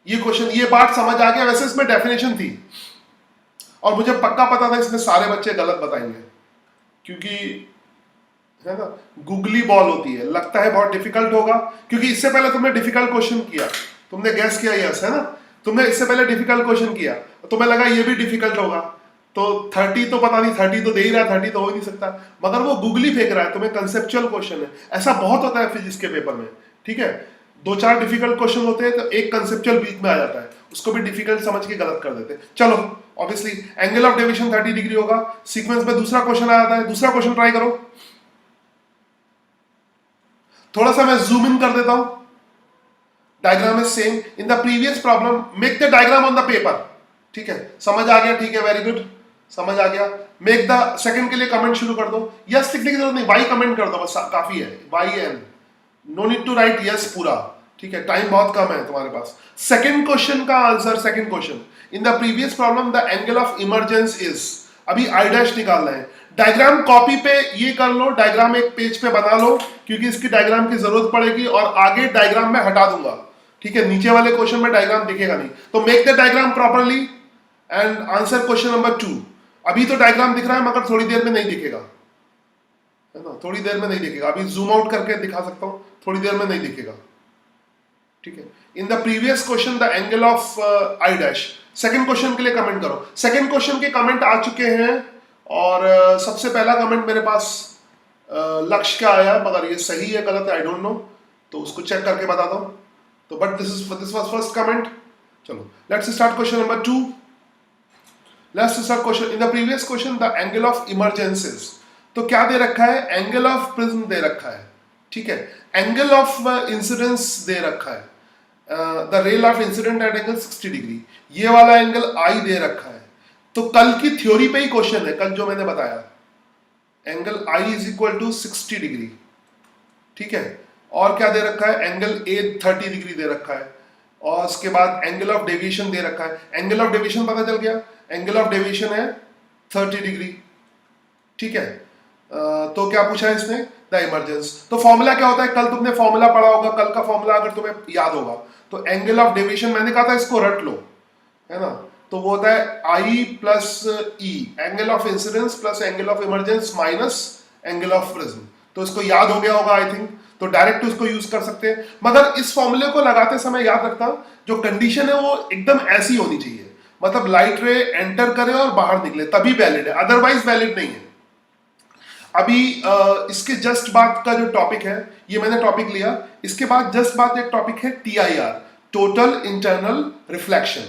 ये क्वेश्चन, ये बात समझ आ गया. वैसे इसमें डेफिनेशन थी और मुझे पक्का पता था इसमें सारे बच्चे गलत बताएंगे क्योंकि है ना, गुगली बॉल होती है, लगता है बहुत डिफिकल्ट होगा क्योंकि इससे पहले तुमने डिफिकल्ट क्वेश्चन किया, तुमने गैस किया यस, है ना, तुमने इससे पहले डिफिकल्ट क्वेश्चन किया, तुम्हें लगा ये भी डिफिकल्ट होगा, तो 30 तो पता नहीं, 30 तो दे ही रहा है, 30 तो हो ही नहीं सकता, मगर वो गुगली फेंक रहा है तुम्हें, कंसेप्चुअल क्वेश्चन है, ऐसा बहुत होता है फिजिक्स के पेपर में, ठीक है, 2-4 डिफिकल्ट क्वेश्चन होते हैं तो एक कंसेप्चुअल बीच में आ जाता है, उसको भी डिफिकल्ट समझ के गलत कर देते हैं। चलो obviously angle of deviation 30 degree होगा, सीक्वेंस में दूसरा क्वेश्चन आ जाता है, दूसरा क्वेश्चन ट्राई करो, थोड़ा सा मैं जूम इन कर देता हूं, diagram is same in the previous problem, make the diagram on the paper, ठीक है, समझ आ गया, ठीक है, वेरी गुड, समझ आ गया, मेक द सेकंड के लिए कमेंट शुरू कर दो, यस लिखने की जरूरत नहीं, वाई कमेंट कर दो बस, काफी है, Y N, no need to write yes पूरा, ठीक है, टाइम बहुत कम है तुम्हारे पास। सेकंड क्वेश्चन का answer, second question, in the previous problem the angle of emergence is, अभी आई डैश निकालना है, डायग्राम कॉपी पे ये कर लो, डायग्राम एक पेज पे बना लो क्योंकि इसकी डायग्राम की जरूरत पड़ेगी और आगे डायग्राम में हटा दूंगा, ठीक है, नीचे वाले क्वेश्चन में डायग्राम दिखेगा नहीं, तो make the diagram properly and answer question number 2। अभी तो डायग्राम दिख रहा है मगर थोड़ी देर में नहीं दिखेगा, है ना, थोड़ी देर में नहीं दिखेगा, अभी जूम आउट करके दिखा सकता हूं, थोड़ी देर में नहीं दिखेगा, ठीक है। In the previous question the angle of I dash, second question के लिए कमेंट करो, सेकंड क्वेश्चन के कमेंट आ चुके हैं और सबसे पहला कमेंट मेरे पास लक्ष्य का आया, मगर ये सही है गलत है आई डोंट नो, तो उसको चेक करके बताता हूं, तो but this was first comment. चलो let's start question number 2, let's start question, in the previous question the angle of emergencies, तो क्या दे रखा है, एंगल ऑफ प्रिज्म दे रखा है, ठीक है, एंगल ऑफ इंसिडेंस दे रखा है, the rail of incident at angle 60 degree, ये वाला एंगल आई दे रखा है, तो कल की थ्योरी पे ही क्वेश्चन है, कल जो मैंने बताया, angle I is equal to 60 degree, ठीक है, और क्या दे रखा है, एंगल ए 30 डिग्री दे रखा है, और उसके बाद एंगल ऑफ डेविएशन दे रखा है, एंगल ऑफ डेविएशन पता चल गया, एंगल ऑफ डेविएशन है 30 डिग्री, ठीक है, तो क्या पूछा है इसने, द इमरजेंस, तो फॉर्मूला क्या होता है, कल तुमने फॉर्मूला पढ़ा होगा, कल का फॉर्मूला अगर तुम्हें याद होगा, तो एंगल ऑफ डेविएशन मैंने कहा था इसको रट लो, है ना, तो वो होता है I plus E, angle of incidence plus angle of emergence minus angle of prism, तो इसको याद हो गया होगा आई थिंक, तो डायरेक्ट उसको यूज कर सकते हैं, मगर इस फॉर्मूले को लगाते समय याद रखना जो कंडीशन है वो एकदम ऐसी होनी चाहिए, मतलब लाइट रे एंटर करे और बाहर निकले तभी वैलिड है, अदरवाइज वैलिड नहीं है। अभी इसके जस्ट बाद का जो टॉपिक है, ये मैंने टॉपिक लिया, इसके बाद जस्ट बाद एक टॉपिक है TIR, total internal reflection,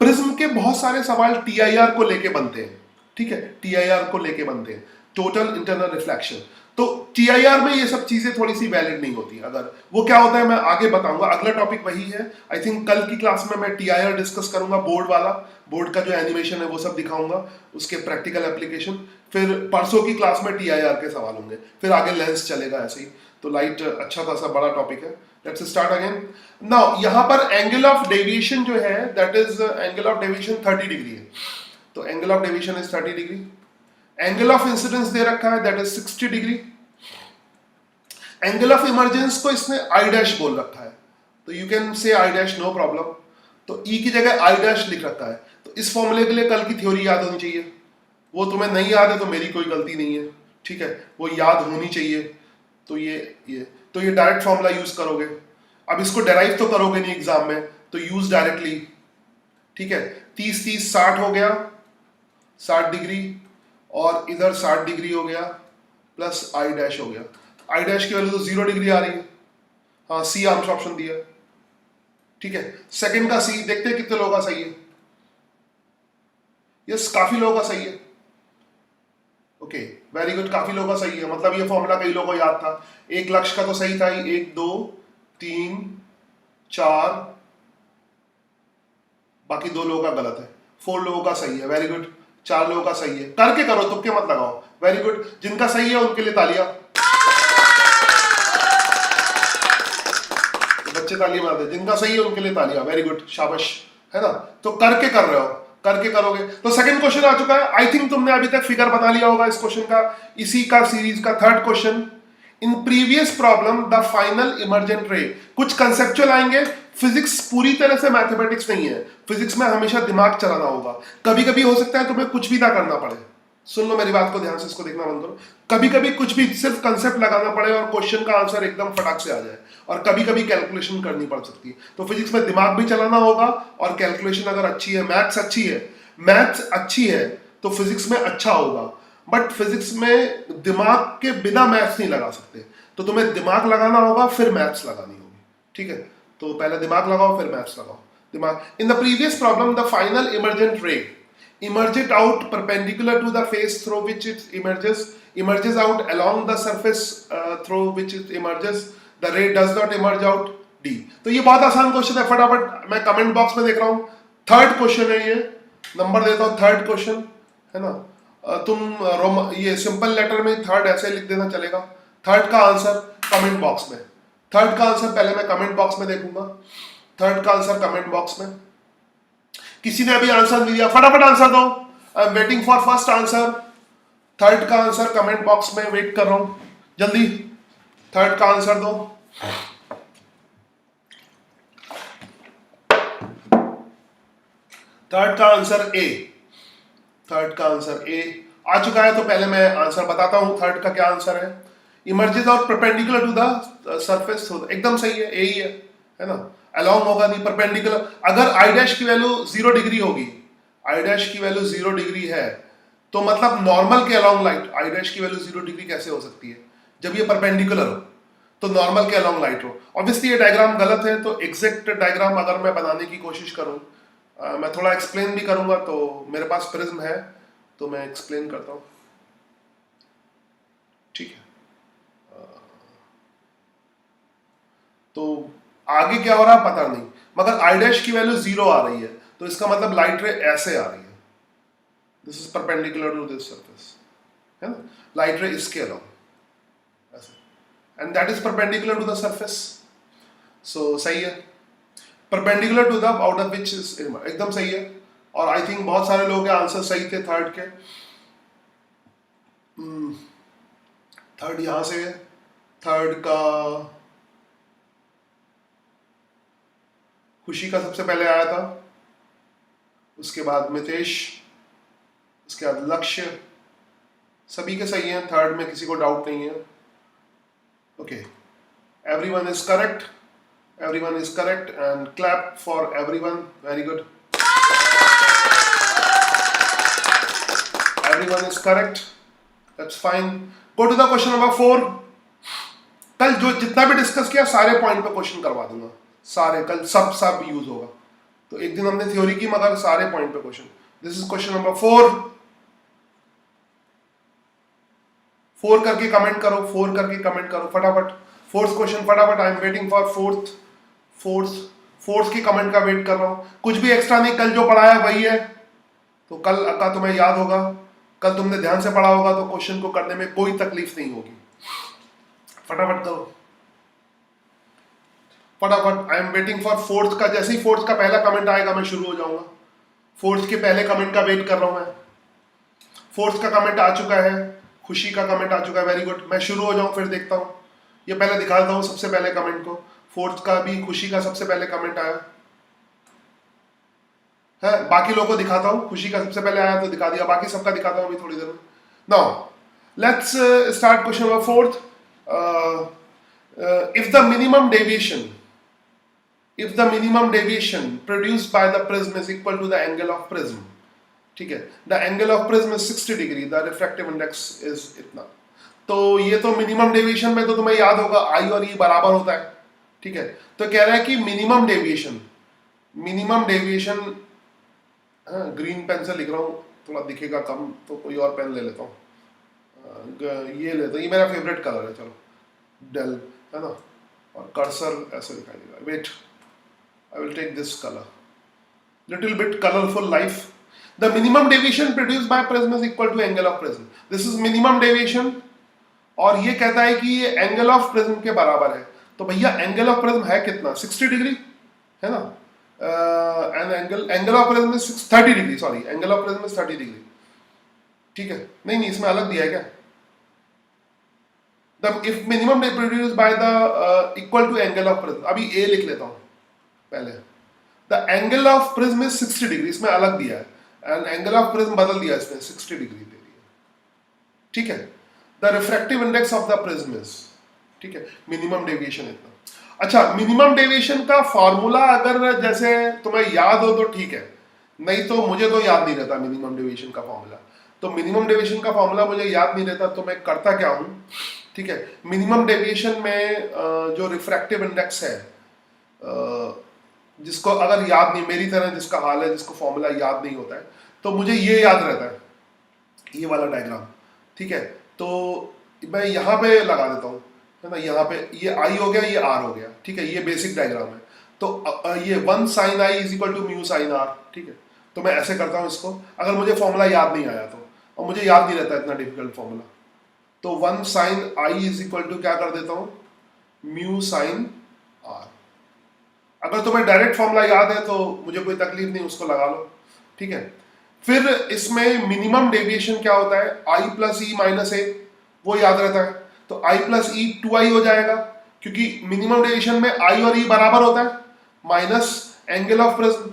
prism के बहुत सारे सवाल TIR को लेके बनते हैं, ठीक है, TIR को लेके बनते हैं, टोटल इंटरनल रिफ्लेक्शन, तो TIR में ये सब चीजें थोड़ी सी वैलिड नहीं होती, अगर वो क्या होता है मैं आगे बताऊंगा, अगला टॉपिक वही है, आई थिंक कल की क्लास में मैं TIR डिस्कस करूंगा, बोर्ड वाला, बोर्ड का जो एनिमेशन है वो सब दिखाऊंगा, उसके प्रैक्टिकल एप्लीकेशन, फिर परसों की क्लास में TIR के सवाल होंगे, फिर आगे लेंस चलेगा ऐसे ही, तो लाइट अच्छा खासा बड़ा टॉपिक है। लेट्स स्टार्ट अगेन नाउ, यहाँ पर एंगल ऑफ डेविएशन जो है that is angle of deviation 30 degree है, तो angle of deviation is 30 degree, angle of incidence दे रखा है that is 60 degree, angle of emergence को इसने आई डैश बोल रखा है, तो यू कैन से आई डैश नो प्रॉब्लम, तो ई की जगह आई डैश लिख रखा है, तो इस फॉर्मूले के लिए कल की थ्योरी याद होनी चाहिए, वो तुम्हें नहीं याद है तो मेरी कोई गलती नहीं है, ठीक है, वो याद होनी चाहिए, तो ये डायरेक्ट फॉर्मूला यूज करोगे, अब इसको डेराइव तो करोगे नहीं एग्जाम में, तो यूज डायरेक्टली, ठीक है, 30-30 60 हो गया, 60 डिग्री, और इधर 60 डिग्री हो गया, प्लस आई डैश हो गया, आई डैश की वैल्यू तो 0 डिग्री आ रही है, हाँ सी आंसर ऑप्शन दिया, ठीक है, सेकंड का सी, देखते हैं कितने लोगों का सही है, यस काफी लोगों का सही है, ओके वेरी गुड, काफी लोगों का सही है, मतलब ये फॉर्मूला कई लोगों को याद था, एक लक्ष्य का तो सही था ही, 1 2 3 4, बाकी 2 लोगों का गलत है, 4 लोगों का सही है, वेरी गुड, 4 लोगों का सही है, करके करो, तुक्के मत लगाओ, वेरी गुड, जिनका सही है उनके लिए तालियां, तो बच्चे ताली मारते, जिनका सही है उनके लिए तालियां, वेरी गुड, शाबाश, है ना, तो करके कर रहे हो, करके करोगे, तो सेकंड क्वेश्चन आ चुका है, आई थिंक तुमने अभी तक फिगर बना लिया होगा इस क्वेश्चन का, इसी का सीरीज का third question, in previous problem the final emergent रे, कुछ कंसेप्चुअल आएंगे, फिजिक्स पूरी तरह से मैथमेटिक्स नहीं है, फिजिक्स में हमेशा दिमाग चलाना होगा, कभी कभी हो सकता है तुम्हें कुछ भी ना करना पड़े, सुन लो मेरी बात को ध्यान से, इसको देखना बंद करो। कभी कभी कुछ भी सिर्फ कंसेप्ट लगाना पड़े और क्वेश्चन का आंसर एकदम फटाक से आ जाए, और कभी कभी कैलकुलेशन करनी पड़ सकती है। तो फिजिक्स में दिमाग भी चलाना होगा, और कैलकुलेशन अगर अच्छी है, मैथ्स अच्छी है तो फिजिक्स में अच्छा होगा। बट फिजिक्स में दिमाग के बिना मैथ्स नहीं लगा सकते, तो तुम्हें दिमाग लगाना होगा फिर मैथ्स लगानी होगी, ठीक है। तो पहले दिमाग लगाओ फिर मैथ्स लगाओ। दिमाग, इन the previous problem the final emergent रे emerges out perpendicular to the face through which it emerges out along the surface through which it emerges, the ray does not emerge out D। तो ये बहुत आसान question है, फटाफट मैं comment box में देख रहा हूँ। थर्ड क्वेश्चन है, ये नंबर देता हूँ, थर्ड क्वेश्चन है ना। तुम ये सिंपल लेटर में थर्ड ऐसे लिख देना चलेगा। थर्ड का आंसर कमेंट बॉक्स में, थर्ड का आंसर पहले मैं कमेंट बॉक्स में देखूंगा। थर्ड का आंसर कमेंट बॉक्स में। किसी ने अभी आंसर नहीं दिया, फटाफट आंसर दो। I am waiting for first answer. Third का आंसर कमेंट बॉक्स में वेट कर रहा हूं, जल्दी थर्ड का आंसर दो। थर्ड का आंसर ए, थर्ड का आंसर ए आ चुका है। तो पहले मैं आंसर बताता हूं, थर्ड का क्या आंसर है। इमर्जेस और परपेंडिकुलर टू द सरफेस, एकदम सही है, ए ही है ना। अलोंग होगा नहीं, परपेंडिकुलर। अगर आई डैश की वैल्यू 0 डिग्री होगी, आई डैश की वैल्यू 0 डिग्री है, तो मतलब नॉर्मल के अलोंग लाइट। आई डैश की वैल्यू 0 डिग्री कैसे हो सकती है जब ये परपेंडिकुलर हो, तो नॉर्मल के अलोंग लाइट हो। ऑब्वियसली ये डायग्राम गलत है, तो एग्जैक्ट डायग्राम अगर मैं बनाने की कोशिश करूं, मैं थोड़ा एक्सप्लेन भी करूंगा। तो मेरे पास प्रिज्म है तो मैं एक्सप्लेन करता हूं, ठीक है। तो आगे क्या हो रहा है पता नहीं, मगर आई डैश की वैल्यू 0 आ रही है, तो इसका मतलब लाइट रे ऐसे आ रही है। This is perpendicular to this surface, है ना। लाइट रे इसके अलावा ऐसे, and that is perpendicular to the surface. So सही है, perpendicular to the out of which is, एकदम सही है। और आई थिंक बहुत सारे लोगों के आंसर सही थे थर्ड के। थर्ड यहां से है, थर्ड का खुशी का सबसे पहले आया था, उसके बाद मितेश, उसके बाद लक्ष्य, सभी के सही हैं। थर्ड में किसी को डाउट नहीं है। Okay, everyone is correct, everyone is correct, and clap for everyone, very good. Everyone is correct, that's fine. Go to the question number 4। कल जो जितना भी डिस्कस किया सारे पॉइंट पे क्वेश्चन करवा दूंगा, सारे, कल सब यूज होगा। तो एक दिन हमने थ्योरी की, मगर सारे पॉइंट पे question. This is question number 4। 4 करके कमेंट करो, 4 करके कमेंट करो फटाफट। फोर्थ क्वेश्चन फटाफट, I am waiting for fourth की कमेंट का वेट कर रहा हूं। कुछ भी एक्स्ट्रा नहीं, कल जो पढ़ाया वही है, तो कल का तुम्हें याद होगा, कल तुमने ध्यान से पढ़ा होगा, तो क्वेश्चन को करने में कोई तकलीफ नहीं होगी। फटाफट करो फटाफट। I am waiting for fourth का। जैसे ही फोर्थ का पहला कमेंट आएगा मैं शुरू हो जाऊंगा। फोर्थ के पहले कमेंट का वेट कर रहा हूं मैं। फोर्थ का कमेंट आ चुका है, खुशी का कमेंट आ चुका है, वेरी गुड। मैं शुरू हो जाऊं फिर देखता हूं। ये पहले दिखा देता हूं सबसे पहले कमेंट को। फोर्थ का भी खुशी का सबसे पहले कमेंट आया है, बाकी लोगों को दिखाता हूं। खुशी का सबसे पहले आया तो दिखा दिया, बाकी सबका दिखाता हूं अभी थोड़ी देर में। Now let's start question number 4। if the minimum deviation produced by the prism is equal to the angle of prism, ठीक है, the angle of prism is 60 degree, the refractive index is इतना। तो ये तो मिनिमम डेविएशन में तो तुम्हें याद होगा आई और ई बराबर होता है, ठीक है। तो कह रहा है कि मिनिमम डेविएशन, ग्रीन पेन से लिख रहा हूँ, थोड़ा दिखेगा कम, तो कोई और पेन ले लेता हूँ। ये लेता हूँ, ये मेरा फेवरेट कलर है, चलो डेल, है ना। और कर्सर ऐसे दिखाई देगा। Wait, I will take this color, little bit colorful life. The minimum deviation produced by prism is equal to angle of prism. This is minimum deviation, और ये कहता है कि ये angle of prism के बराबर है। तो भैया angle of prism है कितना? 60 डिग्री, है ना। angle of prism is 30 degree, sorry, angle of prism is 30 degree, ठीक है। नहीं, इसमें अलग दिया है क्या? if minimum day produced by the equal to angle of prism, अभी a लिख लेता हूँ पहले। the angle of prism is 60 degree, इसमें अलग दिया है, एंड एंगल ऑफ प्रिज्म बदल दिया इसमें, 60 डिग्री दे दिया, ठीक है। The refractive index of the prism is, ठीक है, मिनिमम डेविएशन इतना। अच्छा, मिनिमम डेविएशन का फॉर्मूला अगर जैसे तुम्हें याद हो तो ठीक है, नहीं तो मुझे तो याद नहीं रहता मिनिमम डेविएशन का फॉर्मूला। तो मिनिमम डेविएशन का फॉर्मूला मुझे याद नहीं रहता, तो मैं करता क्या हूं, ठीक है, मिनिमम डेविएशन में जो रिफ्रैक्टिव इंडेक्स है, जिसको अगर याद नहीं, मेरी तरह जिसका हाल है, जिसको फॉर्मूला याद नहीं होता है, तो मुझे ये याद रहता है, ये वाला डायग्राम, ठीक है। तो मैं यहाँ पे लगा देता हूँ, है ना, यहाँ पे ये आई हो गया, ये आर हो गया, ठीक है, ये बेसिक डायग्राम है। तो ये 1 sin i is equal to mu sine R, ठीक है। तो मैं ऐसे करता हूँ इसको, अगर मुझे फॉर्मूला याद नहीं आया तो, और मुझे याद नहीं रहता इतना डिफिकल्ट फॉर्मूला, तो 1 sin i is equal to क्या कर देता हूँ, म्यू साइन आर। अगर तुम्हें डायरेक्ट फॉर्मूला याद है तो मुझे कोई तकलीफ नहीं, उसको लगा लो, ठीक है। फिर इसमें मिनिमम डेविएशन क्या होता है, आई प्लस ई माइनस ए, वो याद रहता है। तो आई प्लस ई 2i हो जाएगा, क्योंकि मिनिमम डेविएशन में आई और ई बराबर होता है, माइनस एंगल ऑफ प्रिज्म।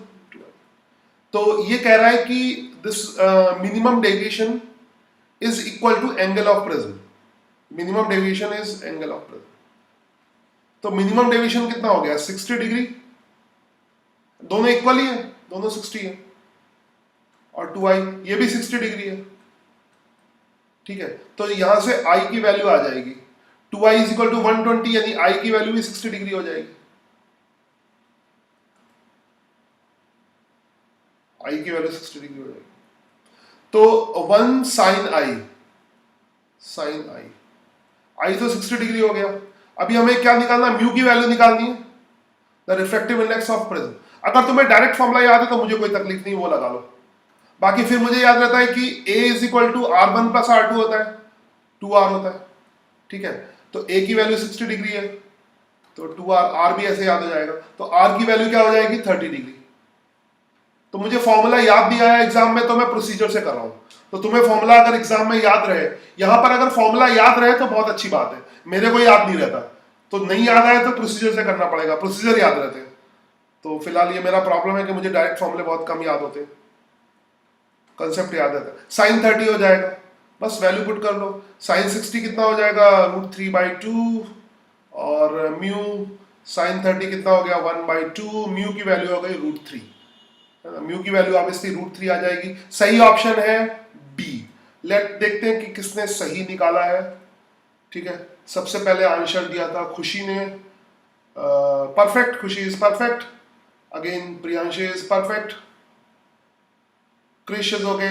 तो ये कह रहा है कि this minimum deviation is equal to angle of prism, minimum deviation is angle of prism. तो मिनिमम डेविएशन कितना हो गया, 60 डिग्री, दोनों इक्वल ही है, दोनों 60 है, और 2i ये भी 60 डिग्री है, ठीक है। तो यहां से i की वैल्यू आ जाएगी 2i इज इक्वल टू 120, यानी i की वैल्यू भी 60 डिग्री हो जाएगी, i की वैल्यू 60 डिग्री हो जाएगी। तो 1 sin i, sin i तो 60 डिग्री हो गया। अभी हमें क्या निकालना, म्यू की वैल्यू निकालनी है, the refractive index of prism. अगर तुम्हें डायरेक्ट फॉर्मूला याद है तो मुझे कोई तकलीफ नहीं, वो लगा लो। बाकी फिर मुझे याद रहता है कि a is equal to R1 plus R2 होता है, 2R होता है, ठीक है। तो a की वैल्यू 60 डिग्री है, तो 2R, R भी ऐसे याद हो जाएगा, तो R की वैल्यू क्या हो जाएगी, 30 डिग्री। तो मुझे फॉर्मूला याद नहीं आया एग्जाम में, तो मैं प्रोसीजर से कर रहा हूं। तो तुम्हें फॉर्मूला अगर एग्जाम में याद रहे, यहां पर अगर फॉर्मूला याद रहे तो बहुत अच्छी बात है, मेरे को याद नहीं रहता, तो नहीं याद आया तो प्रोसीजर से करना पड़ेगा, प्रोसीजर याद रहते हैं। तो फिलहाल ये मेरा प्रॉब्लम है कि मुझे डायरेक्ट फॉर्मूले बहुत कम याद होते हैं, कंसेप्ट याद रहता है। साइन 30 हो जाएगा, बस वैल्यू पुट कर लो। साइन 60 कितना हो जाएगा, √3/2, और म्यू साइन 30 कितना हो गया, 1/2, म्यू की वैल्यू हो गई √3, है ना, म्यू की वैल्यू ऑब्वियसली √3 आ जाएगी। सही ऑप्शन है बी। लेट देखते हैं कि किसने सही निकाला है, ठीक है। सबसे पहले आंसर दिया था खुशी ने, perfect, Khushi is perfect, again Priyansh is perfect, Krish is okay,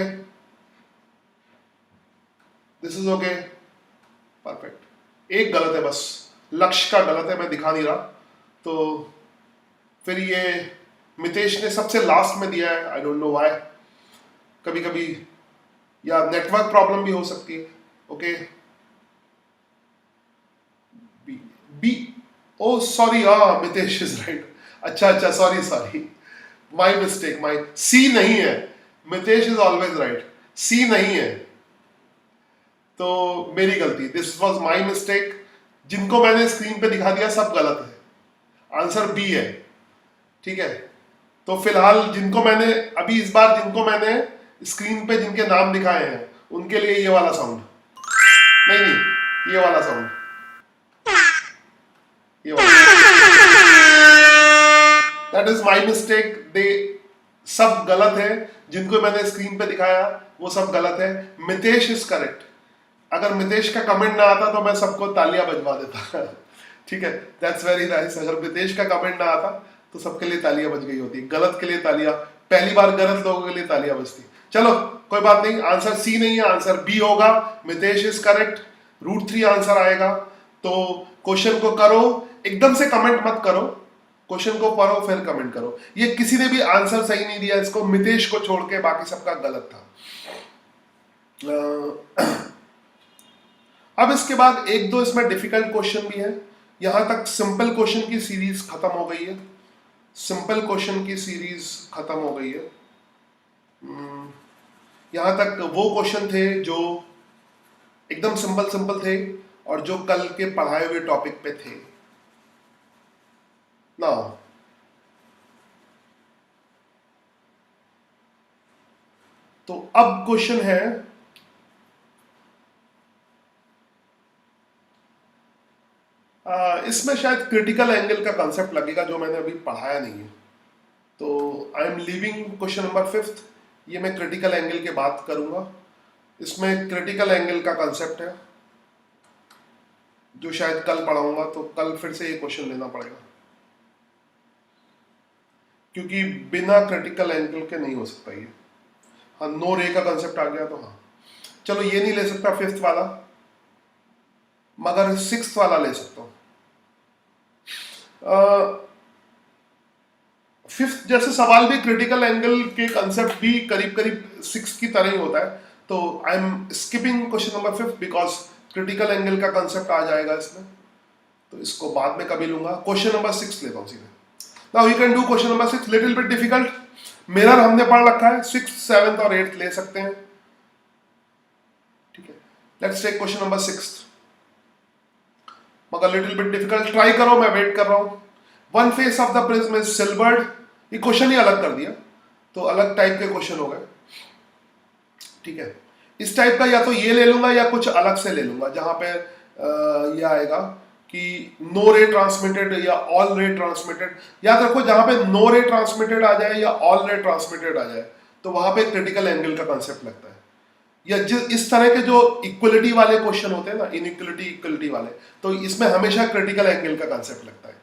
this is okay, perfect. एक गलत है बस, लक्ष्य का गलत है, मैं दिखा नहीं रहा। तो फिर ये मितेश ने सबसे लास्ट में दिया है, आई डोंट नो व्हाई, कभी कभी या नेटवर्क प्रॉब्लम भी हो सकती है। ओके, बी, बी, ओ सॉरी, हाँ मितेश इज राइट, अच्छा, सॉरी, माई मिस्टेक, माई, सी नहीं है, मितेश इज ऑलवेज राइट, सी नहीं है, तो मेरी गलती, दिस वॉज माई मिस्टेक। जिनको मैंने स्क्रीन पे दिखा दिया सब गलत है, आंसर बी है, ठीक है। तो फिलहाल जिनको मैंने अभी इस बार जिनको मैंने स्क्रीन पे जिनके नाम दिखाए हैं उनके लिए ये वाला साउंड, नहीं, ये वाला साउंड, ये वाला, दैट इज माई मिस्टेक, दे सब गलत है, जिनको मैंने स्क्रीन पे दिखाया वो सब गलत है। Mitesh is correct. अगर मितेश का कमेंट ना आता तो मैं सबको तालियां बजवा देता ठीक है, दैट्स वेरी नाइस। अगर मितेश का कमेंट ना आता तो सबके लिए तालियां बज गई होती, गलत के लिए तालियां, पहली बार गलत लोगों के लिए तालियां बजती। चलो कोई बात नहीं, आंसर सी नहीं है, आंसर बी होगा, मितेश इज करेक्ट, √3 आंसर आएगा। तो क्वेश्चन को करो, एकदम से कमेंट मत करो, क्वेश्चन को पढ़ो फिर कमेंट करो। ये किसी ने भी आंसर सही नहीं दिया, इसको मितेश को छोड़ के बाकी सबका गलत था। अब इसके बाद एक दो इसमें डिफिकल्ट क्वेश्चन भी है। यहां तक सिंपल क्वेश्चन की सीरीज खत्म हो गई है, सिंपल क्वेश्चन की सीरीज खत्म हो गई है। यहां तक वो क्वेश्चन थे जो एकदम सिंपल थे और जो कल के पढ़ाए हुए टॉपिक पे थे ना। तो अब क्वेश्चन है इसमें शायद क्रिटिकल एंगल का कंसेप्ट लगेगा जो मैंने अभी पढ़ाया नहीं है, तो I am leaving question number 5th। ये मैं क्रिटिकल एंगल के बात करूंगा। इसमें क्रिटिकल एंगल का कंसेप्ट है जो शायद कल पढ़ाऊंगा, तो कल फिर से ये क्वेश्चन लेना पड़ेगा क्योंकि बिना क्रिटिकल एंगल के नहीं हो सकता ये। हाँ, नो रे का कंसेप्ट आ गया तो हाँ, चलो ये नहीं ले सकता 5th वाला, मगर 6th वाला ले सकता हूँ। 5th जैसे सवाल भी क्रिटिकल एंगल के कंसेप्ट भी करीब करीब 6 की तरह ही होता है, तो I am skipping question number 5 because critical angle का कंसेप्ट आ जाएगा इसमें, तो इसको बाद में कभी लूंगा। क्वेश्चन नंबर 6 लेता हूँ सीधे। Now you can do question number 6, little bit difficult. Mirror हमने पढ़ रखा है, 6th 7th और 8th ले सकते हैं, ठीक है। लेट्स टेक क्वेश्चन नंबर 6, मगर लिटिल बिट डिफिकल्ट। ट्राई करो, मैं वेट कर रहा हूं। One face of the prism is silvered. ये क्वेश्चन ही अलग कर दिया, तो अलग टाइप के क्वेश्चन हो गए, ठीक है। इस टाइप का या तो ये ले लूंगा या कुछ अलग से ले लूंगा, जहां पे ये आएगा कि नो रे ट्रांसमिटेड या ऑल रे ट्रांसमिटेड। याद रखो, जहां पे नो रे ट्रांसमिटेड आ जाए या ऑल रे ट्रांसमिटेड आ जाए, तो वहां पे क्रिटिकल एंगल का कंसेप्ट लगता है। या इस तरह के जो इक्वलिटी वाले क्वेश्चन होते हैं ना, इनइक्वलिटी इक्वलिटी वाले, तो इसमें हमेशा क्रिटिकल एंगल का कंसेप्ट लगता है।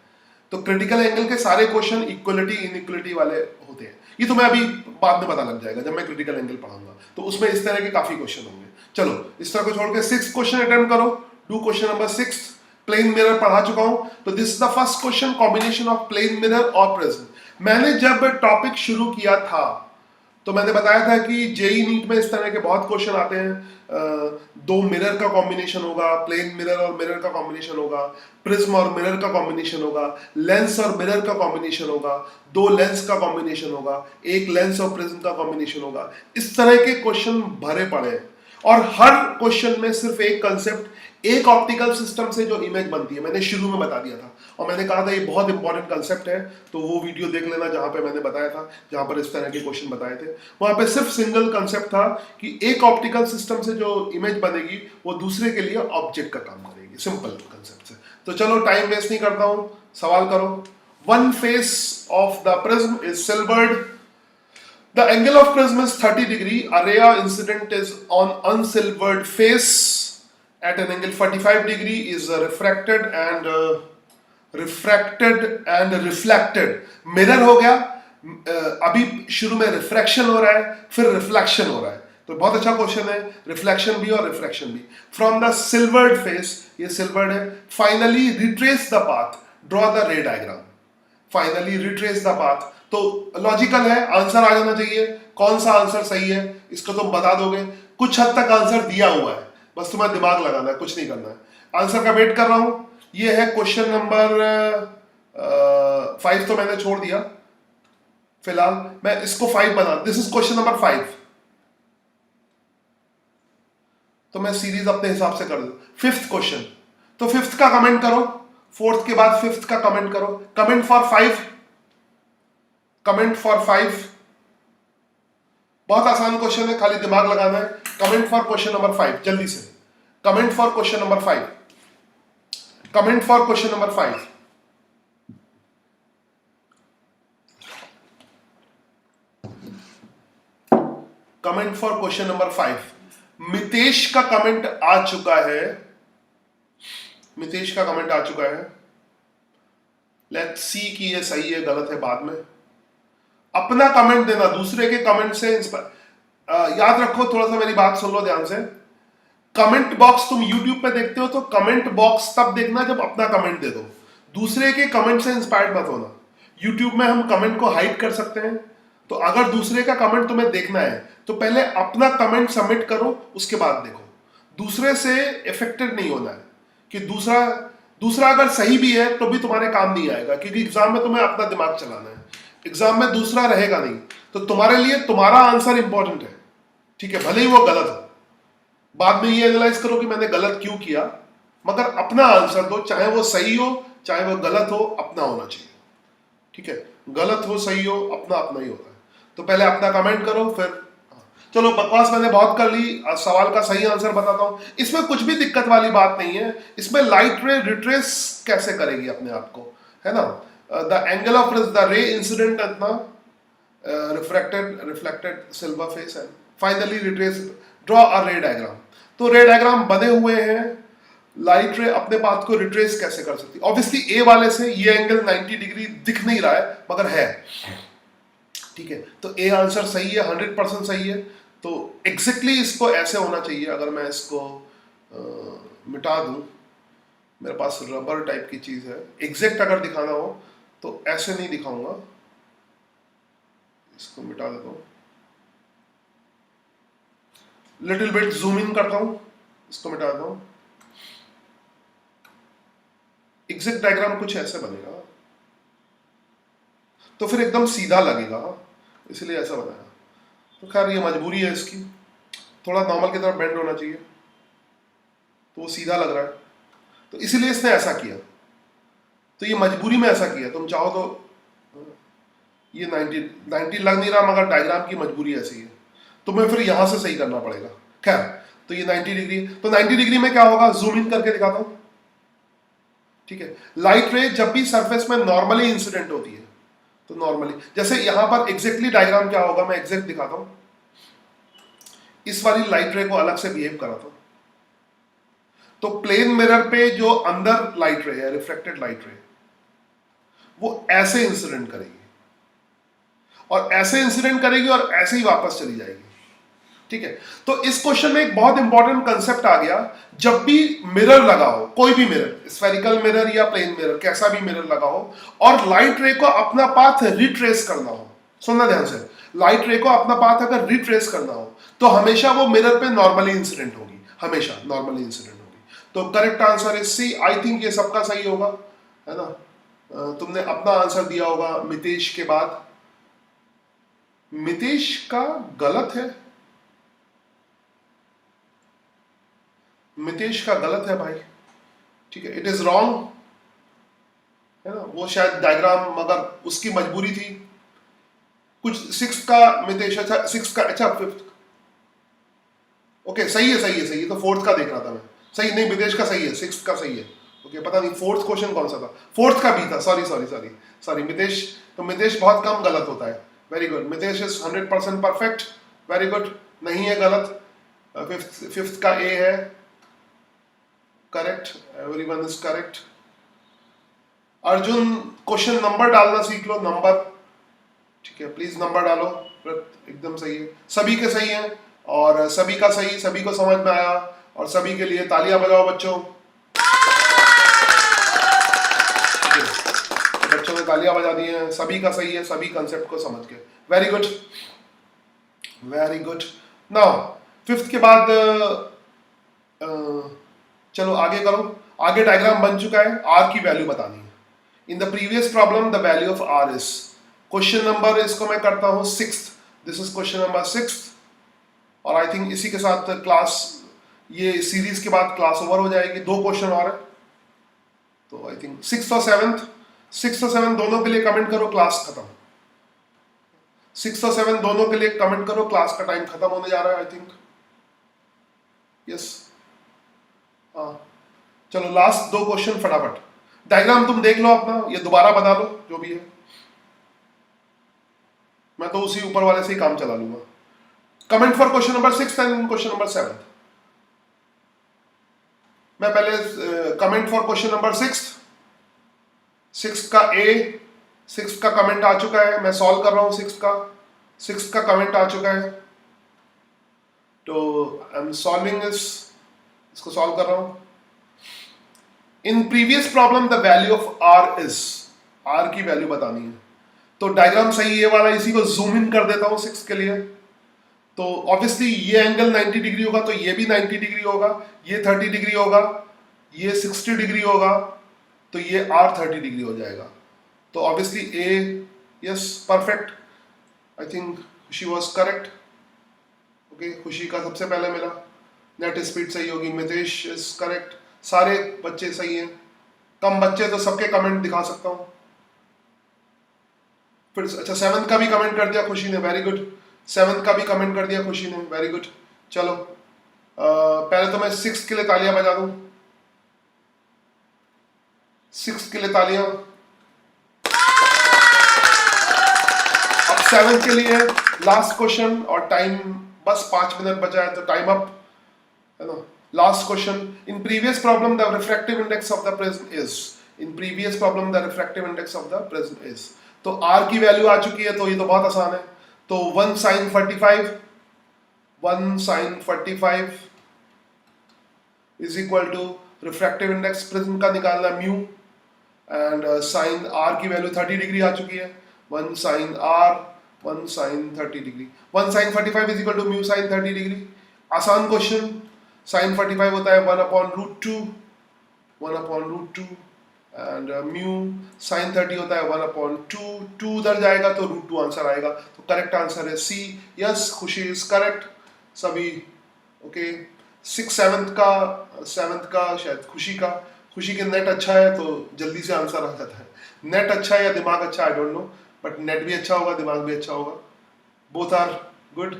तो क्रिटिकल एंगल के सारे क्वेश्चन इक्वलिटी इनइक्वलिटी वाले होते हैं। ये तो मैं अभी बाद में पता लग जाएगा जब मैं क्रिटिकल एंगल पढ़ाऊंगा, तो उसमें इस तरह के काफी क्वेश्चन होंगे। चलो, इस तरह को छोड़ के 6th क्वेश्चन अटेम्प्ट करो। Do question number 6। Plane mirror पढ़ा चुका हूं, तो this is the first question, combination of plane mirror और प्रिज्म। मैंने जब टॉपिक शुरू किया था तो मैंने बताया था कि जेई नीट में इस तरह के बहुत क्वेश्चन आते हैं। दो मिरर का कॉम्बिनेशन होगा, प्लेन मिरर और मिरर का कॉम्बिनेशन होगा, प्रिज्म और मिरर का कॉम्बिनेशन होगा, लेंस और मिरर का कॉम्बिनेशन होगा, दो लेंस का कॉम्बिनेशन होगा, एक लेंस और प्रिज्म का कॉम्बिनेशन होगा। इस तरह के क्वेश्चन भरे पड़े हैं, और हर क्वेश्चन में सिर्फ एक कंसेप्ट, एक ऑप्टिकल सिस्टम से जो इमेज बनती है, मैंने शुरू में बता दिया था, और मैंने कहा था ये बहुत इंपॉर्टेंट कंसेप्ट है, तो वो वीडियो देख लेना जहां पे मैंने बताया था, जहां पर इस तरह के क्वेश्चन बताए थे। वहां पे सिर्फ सिंगल कंसेप्ट था कि एक ऑप्टिकल सिस्टम से जो इमेज बनेगी वो दूसरे के लिए ऑब्जेक्ट का काम करेगी, सिंपल कंसेप्ट से। तो चलो, टाइम वेस्ट नहीं करता हूं, सवाल करो। One face of the prism is silvered. The angle of prism is 30 degree. A ray incident is on unsilvered face at an angle 45 degree is refracted and reflected. Mirror हो गया, अभी शुरू में रिफ्रैक्शन हो रहा है, फिर रिफ्लेक्शन हो रहा है, तो बहुत अच्छा क्वेश्चन है। रिफ्लेक्शन भी और रिफ्रैक्शन भी। फ्रॉम द सिल्वर्ड फेस, ये सिल्वर्ड है, finally retrace the path, draw the रे diagram. Finally retrace the path, तो लॉजिकल है, आंसर आ जाना चाहिए। कौन सा आंसर सही है इसको तुम बता दोगे, कुछ हद तक आंसर दिया हुआ है, बस तुम्हें दिमाग लगाना है, कुछ नहीं करना है। आंसर का वेट कर रहा हूं। ये है क्वेश्चन नंबर 5, तो मैंने छोड़ दिया फिलहाल, मैं इसको 5 बना, दिस इज क्वेश्चन नंबर 5, तो मैं सीरीज अपने हिसाब से कर दूं। 5th क्वेश्चन, तो 5th का कमेंट करो, 4th के बाद 5th का कमेंट करो। Comment for 5, comment for 5। बहुत आसान क्वेश्चन है, खाली दिमाग लगाना है। कमेंट फॉर क्वेश्चन नंबर 5, जल्दी से comment for question number 5, comment for question number 5। Comment for question number 5। Mitesh का कमेंट आ चुका है, मितेश का कमेंट आ चुका है। लेट्स सी कि ये सही है गलत है, बाद में। अपना कमेंट देना, दूसरे के कमेंट से याद रखो, थोड़ा सा मेरी बात सुन लो ध्यान से। कमेंट बॉक्स तुम YouTube पे देखते हो तो कमेंट बॉक्स तब देखना जब अपना कमेंट दे दो, दूसरे के कमेंट से इंस्पायर्ड मत होना। YouTube में हम कमेंट को हाइड कर सकते हैं, तो अगर दूसरे का कमेंट तुम्हें देखना है तो पहले अपना कमेंट सबमिट करो, उसके बाद देखो। दूसरे से इफेक्टेड नहीं होना है कि दूसरा अगर सही भी है तो भी तुम्हारे काम नहीं आएगा, क्योंकि एग्जाम में तुम्हें अपना दिमाग चलाना है, एग्जाम में दूसरा रहेगा नहीं, तो तुम्हारे लिए तुम्हारा आंसर इंपॉर्टेंट है, ठीक है, भले ही वो गलत हो। बाद में ये एनालाइज करो कि मैंने गलत क्यों किया, मगर अपना आंसर दो, चाहे वो सही हो चाहे वो गलत हो, अपना होना चाहिए, ठीक है। गलत हो सही हो, अपना अपना ही होता है। तो पहले अपना कमेंट करो, फिर चलो बकवास मैंने बहुत कर ली, सवाल का सही आंसर बताता हूं। इसमें कुछ भी दिक्कत वाली बात नहीं है। इसमें लाइट रे रिट्रेस कैसे करेगी अपने आप को, है ना। The angle of the ray incident at the reflected silver face and finally retrace, draw a रे डायग्राम। तो रे डायग्राम बने हुए हैं, लाइट रे अपने पाथ को रिट्रेस कैसे कर सकती है। ऑब्वियसली ए वाले से ये एंगल 90 डिग्री दिख नहीं रहा है मगर है, ठीक है। तो ए आंसर सही है, 100% सही है। तो एग्जैक्टली इसको ऐसे होना चाहिए। अगर मैं इसको मिटा दूं, मेरे पास रबर टाइप की चीज है, एग्जैक्ट अगर दिखाना हो तो ऐसे नहीं दिखाऊंगा, इसको मिटा देता हूं, लिटिल बिट जूम इन करता हूं, इसको मिटा देता हूं। एग्जैक्ट डायग्राम कुछ ऐसे बनेगा, तो फिर एकदम सीधा लगेगा, इसलिए ऐसा बनाया। तो खैर ये मजबूरी है इसकी, थोड़ा नॉर्मल की तरफ बेंड होना चाहिए, तो वो सीधा लग रहा है, तो इसीलिए इसने ऐसा किया। तो ये मजबूरी में ऐसा किया, तुम चाहो तो ये 90 लग नहीं रहा, मगर डायग्राम की मजबूरी ऐसी है, तुम्हें फिर यहां से सही करना पड़ेगा। खैर, तो ये 90 डिग्री, तो 90 डिग्री में क्या होगा, जूम इन करके दिखाता हूं, ठीक है। लाइट रे जब भी सरफेस में नॉर्मली इंसिडेंट होती है, तो नॉर्मली जैसे यहां पर एग्जैक्टली डायग्राम क्या होगा, मैं एग्जैक्ट दिखाता हूं। इस वाली लाइट रे को अलग से बिहेव कराता हूं। तो प्लेन मिरर पे जो अंदर लाइट रे है, रिफ्लेक्टेड लाइट रे, वो ऐसे इंसिडेंट करेगी और ऐसे इंसिडेंट करेगी और ऐसे ही वापस चली जाएगी, ठीक है। तो इस क्वेश्चन में एक बहुत इंपॉर्टेंट कंसेप्ट आ गया। जब भी मिरर लगा हो, कोई भी मिरर, स्फेरिकल मिरर या प्लेन मिरर, कैसा भी मिरर लगा हो, और लाइट रे को अपना पाथ रिट्रेस करना हो, सुनना ध्यान से, लाइट रे को अपना पाथ अगर रिट्रेस करना हो तो हमेशा वो मिरर पे नॉर्मली इंसिडेंट होगी, हमेशा नॉर्मली इंसिडेंट होगी। तो correct answer is C. I think ये सबका सही होगा, है ना। तुमने अपना आंसर दिया होगा मितेश के बाद। मितेश का गलत है, मितेश का गलत है भाई, ठीक है, इट इज रॉन्ग, है ना। वो शायद डायग्राम, मगर उसकी मजबूरी थी कुछ। 6 का मितेश, अच्छा 6 का, अच्छा 5th, ओके सही है, सही है, सही है। तो 4th का देख रहा था मैं, सही नहीं, मितेश का सही है, 6th का सही है, ओके। पता नहीं 4th क्वेश्चन कौन सा था, 4th का भी था, sorry sorry sorry sorry Mitesh. तो मितेश बहुत कम गलत होता है, very good. Mitesh is 100% perfect, very good, नहीं है गलत। 5th का ए है correct, everyone is correct. Arjun, question number डालना सीख लो, नंबर, ठीक है, प्लीज नंबर डालो, एकदम सही है, सभी के सही है, और सभी का सही, सभी को समझ में आया, और सभी के लिए तालियां बजाओ बच्चों। बच्चों ने तालियां बजा दी हैं, सभी का सही है, सभी कंसेप्ट को समझ के, very good, very good. Now 5th के बाद चलो आगे करो। आगे डायग्राम बन चुका है, आर की वैल्यू बतानी है। In the previous problem the value of R is, question number इसको मैं करता हूं 6th, this is question number 6th, और आई थिंक इसी के साथ क्लास, ये सीरीज के बाद क्लास ओवर हो जाएगी। 2 क्वेश्चन और है, तो आई थिंक 6th और 7th दोनों के लिए कमेंट करो, क्लास खत्म। 6th और 7th दोनों के लिए कमेंट करो, क्लास का टाइम खत्म होने जा रहा है, आई थिंक, यस। हाँ चलो, लास्ट 2 क्वेश्चन फटाफट। डायग्राम तुम देख लो अपना, ये दोबारा बना लो जो भी है, मैं तो उसी ऊपर वाले से ही काम चला लूंगा। Comment for question number 6 and question number 7। मैं पहले कमेंट फॉर क्वेश्चन नंबर 6 का ए, 6 का कमेंट आ चुका है, मैं सॉल्व कर रहा हूं 6 का कमेंट आ चुका है, तो आई एम सॉल्विंग इसको सॉल्व कर रहा हूं। In previous problem the value of R is, R की वैल्यू बतानी है। तो डायग्राम सही ये वाला, इसी को जूम इन कर देता हूं 6 के लिए। तो ऑब्वियसली ये एंगल 90 डिग्री होगा, तो ये भी 90 डिग्री होगा, ये 30 डिग्री होगा, ये 60 डिग्री होगा, तो ये आर 30 डिग्री हो जाएगा। तो obviously A, yes perfect, I think खुशी वॉज करेक्ट, ओके। खुशी का सबसे पहले मिला, नेट स्पीड सही होगी, मितेश इज करेक्ट, सारे बच्चे सही हैं, कम बच्चे तो सबके कमेंट दिखा सकता हूं। फिर अच्छा 7th का भी कमेंट कर दिया खुशी ने, वेरी गुड। 7th का भी कमेंट कर दिया खुशी ने, वेरी गुड। चलो पहले तो मैं 6th के लिए तालियां बजा दूं, 6th के लिए तालियां। अब 7th के लिए लास्ट क्वेश्चन और टाइम बस 5 मिनट बचा है तो टाइम अप है ना। Last question, in previous problem the refractive index of the prism is, in previous problem the refractive index of the prism is, तो आर की वैल्यू आ चुकी है तो ये तो बहुत आसान है। तो 1 sin 45, 1 sin 45 is equal to refractive index prism का निकालना म्यू, एंड साइन आर की वैल्यू 30 डिग्री आ चुकी है। 1 sin r, 1 sin 30 degree, 1 sin 45 is equal to mu sin 30 degree. आसान क्वेश्चन, sin 45 होता है 1/√2, 1/√2, एंड म्यू sin 30 होता है 1/2, 2 उधर जाएगा तो √2 आंसर आएगा। तो करेक्ट आंसर है सी। यस, खुशी इज करेक्ट सभी। ओके 7th का शायद खुशी के नेट अच्छा है तो जल्दी से आंसर आ जाता है। नेट अच्छा है या दिमाग अच्छा, I don't know, but net भी अच्छा होगा, दिमाग भी अच्छा होगा, बोथ आर गुड।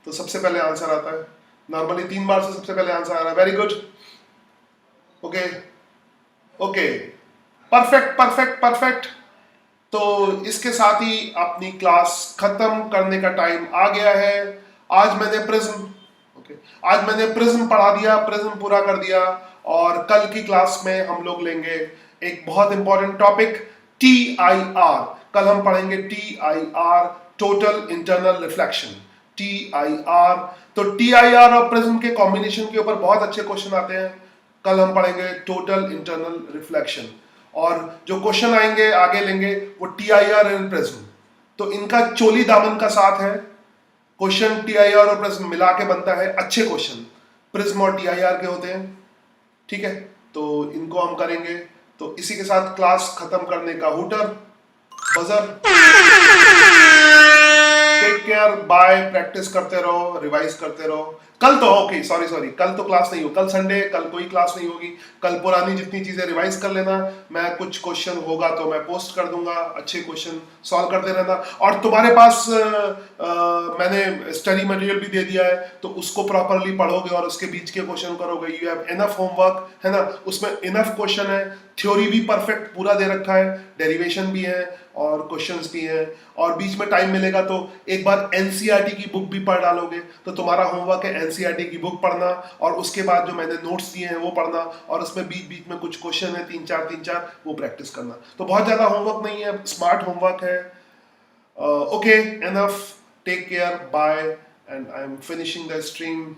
तो सबसे पहले आंसर आता है, नॉर्मली 3 बार से सबसे पहले आंसर आ रहा है, very good. Okay okay, perfect. तो इसके साथ ही अपनी क्लास खत्म करने का टाइम आ गया है। आज मैंने प्रिज्म पढ़ा दिया, प्रिज्म पूरा कर दिया, और कल की क्लास में हम लोग लेंगे एक बहुत इंपॉर्टेंट टॉपिक TIR। कल हम पढ़ेंगे TIR, total internal reflection, TIR। तो TIR और प्रिज्म के कॉम्बिनेशन के ऊपर बहुत अच्छे क्वेश्चन आते हैं। कल हम पढ़ेंगे टोटल इंटरनल रिफ्लेक्शन, और जो क्वेश्चन आएंगे आगे लेंगे वो TIR एंड प्रिज्म। तो इनका चोली दामन का साथ है, क्वेश्चन TIR और प्रिज्म मिला के बनता है। अच्छे क्वेश्चन प्रिज्म और TIR के होते हैं, ठीक है। तो इनको हम करेंगे। तो इसी के साथ क्लास खत्म करने का हुटर बजर। Take care, bye. प्रैक्टिस करते रहो, रिवाइज करते रहो। कल तो ओके सॉरी कल तो क्लास नहीं हो, कल संडे, कल कोई क्लास नहीं होगी। कल पुरानी जितनी चीजें रिवाइज कर लेना, मैं कुछ क्वेश्चन होगा तो मैं पोस्ट कर दूंगा, अच्छे क्वेश्चन सॉल्व करते रहना। और तुम्हारे पास मैंने स्टडी मटेरियल भी दे दिया है, तो उसको प्रॉपरली पढ़ोगे और उसके बीच के क्वेश्चन करोगे। यू हैव इनफ होमवर्क, है ना, उसमें इनफ क्वेश्चन है। थ्योरी भी परफेक्ट पूरा दे रखा है, डेरिवेशन भी है और क्वेश्चंस भी हैं, और बीच में टाइम मिलेगा तो एक बार एनसीईआरटी की बुक भी पढ़ डालोगे। तो तुम्हारा होमवर्क है एनसीईआरटी की बुक पढ़ना, और उसके बाद जो मैंने नोट्स दिए हैं वो पढ़ना, और उसमें बीच बीच में कुछ क्वेश्चन है 3-4 वो प्रैक्टिस करना। तो बहुत ज़्यादा होमवर्क नहीं है, स्मार्ट होमवर्क है। Okay, enough, take care, bye, and I am finishing the stream.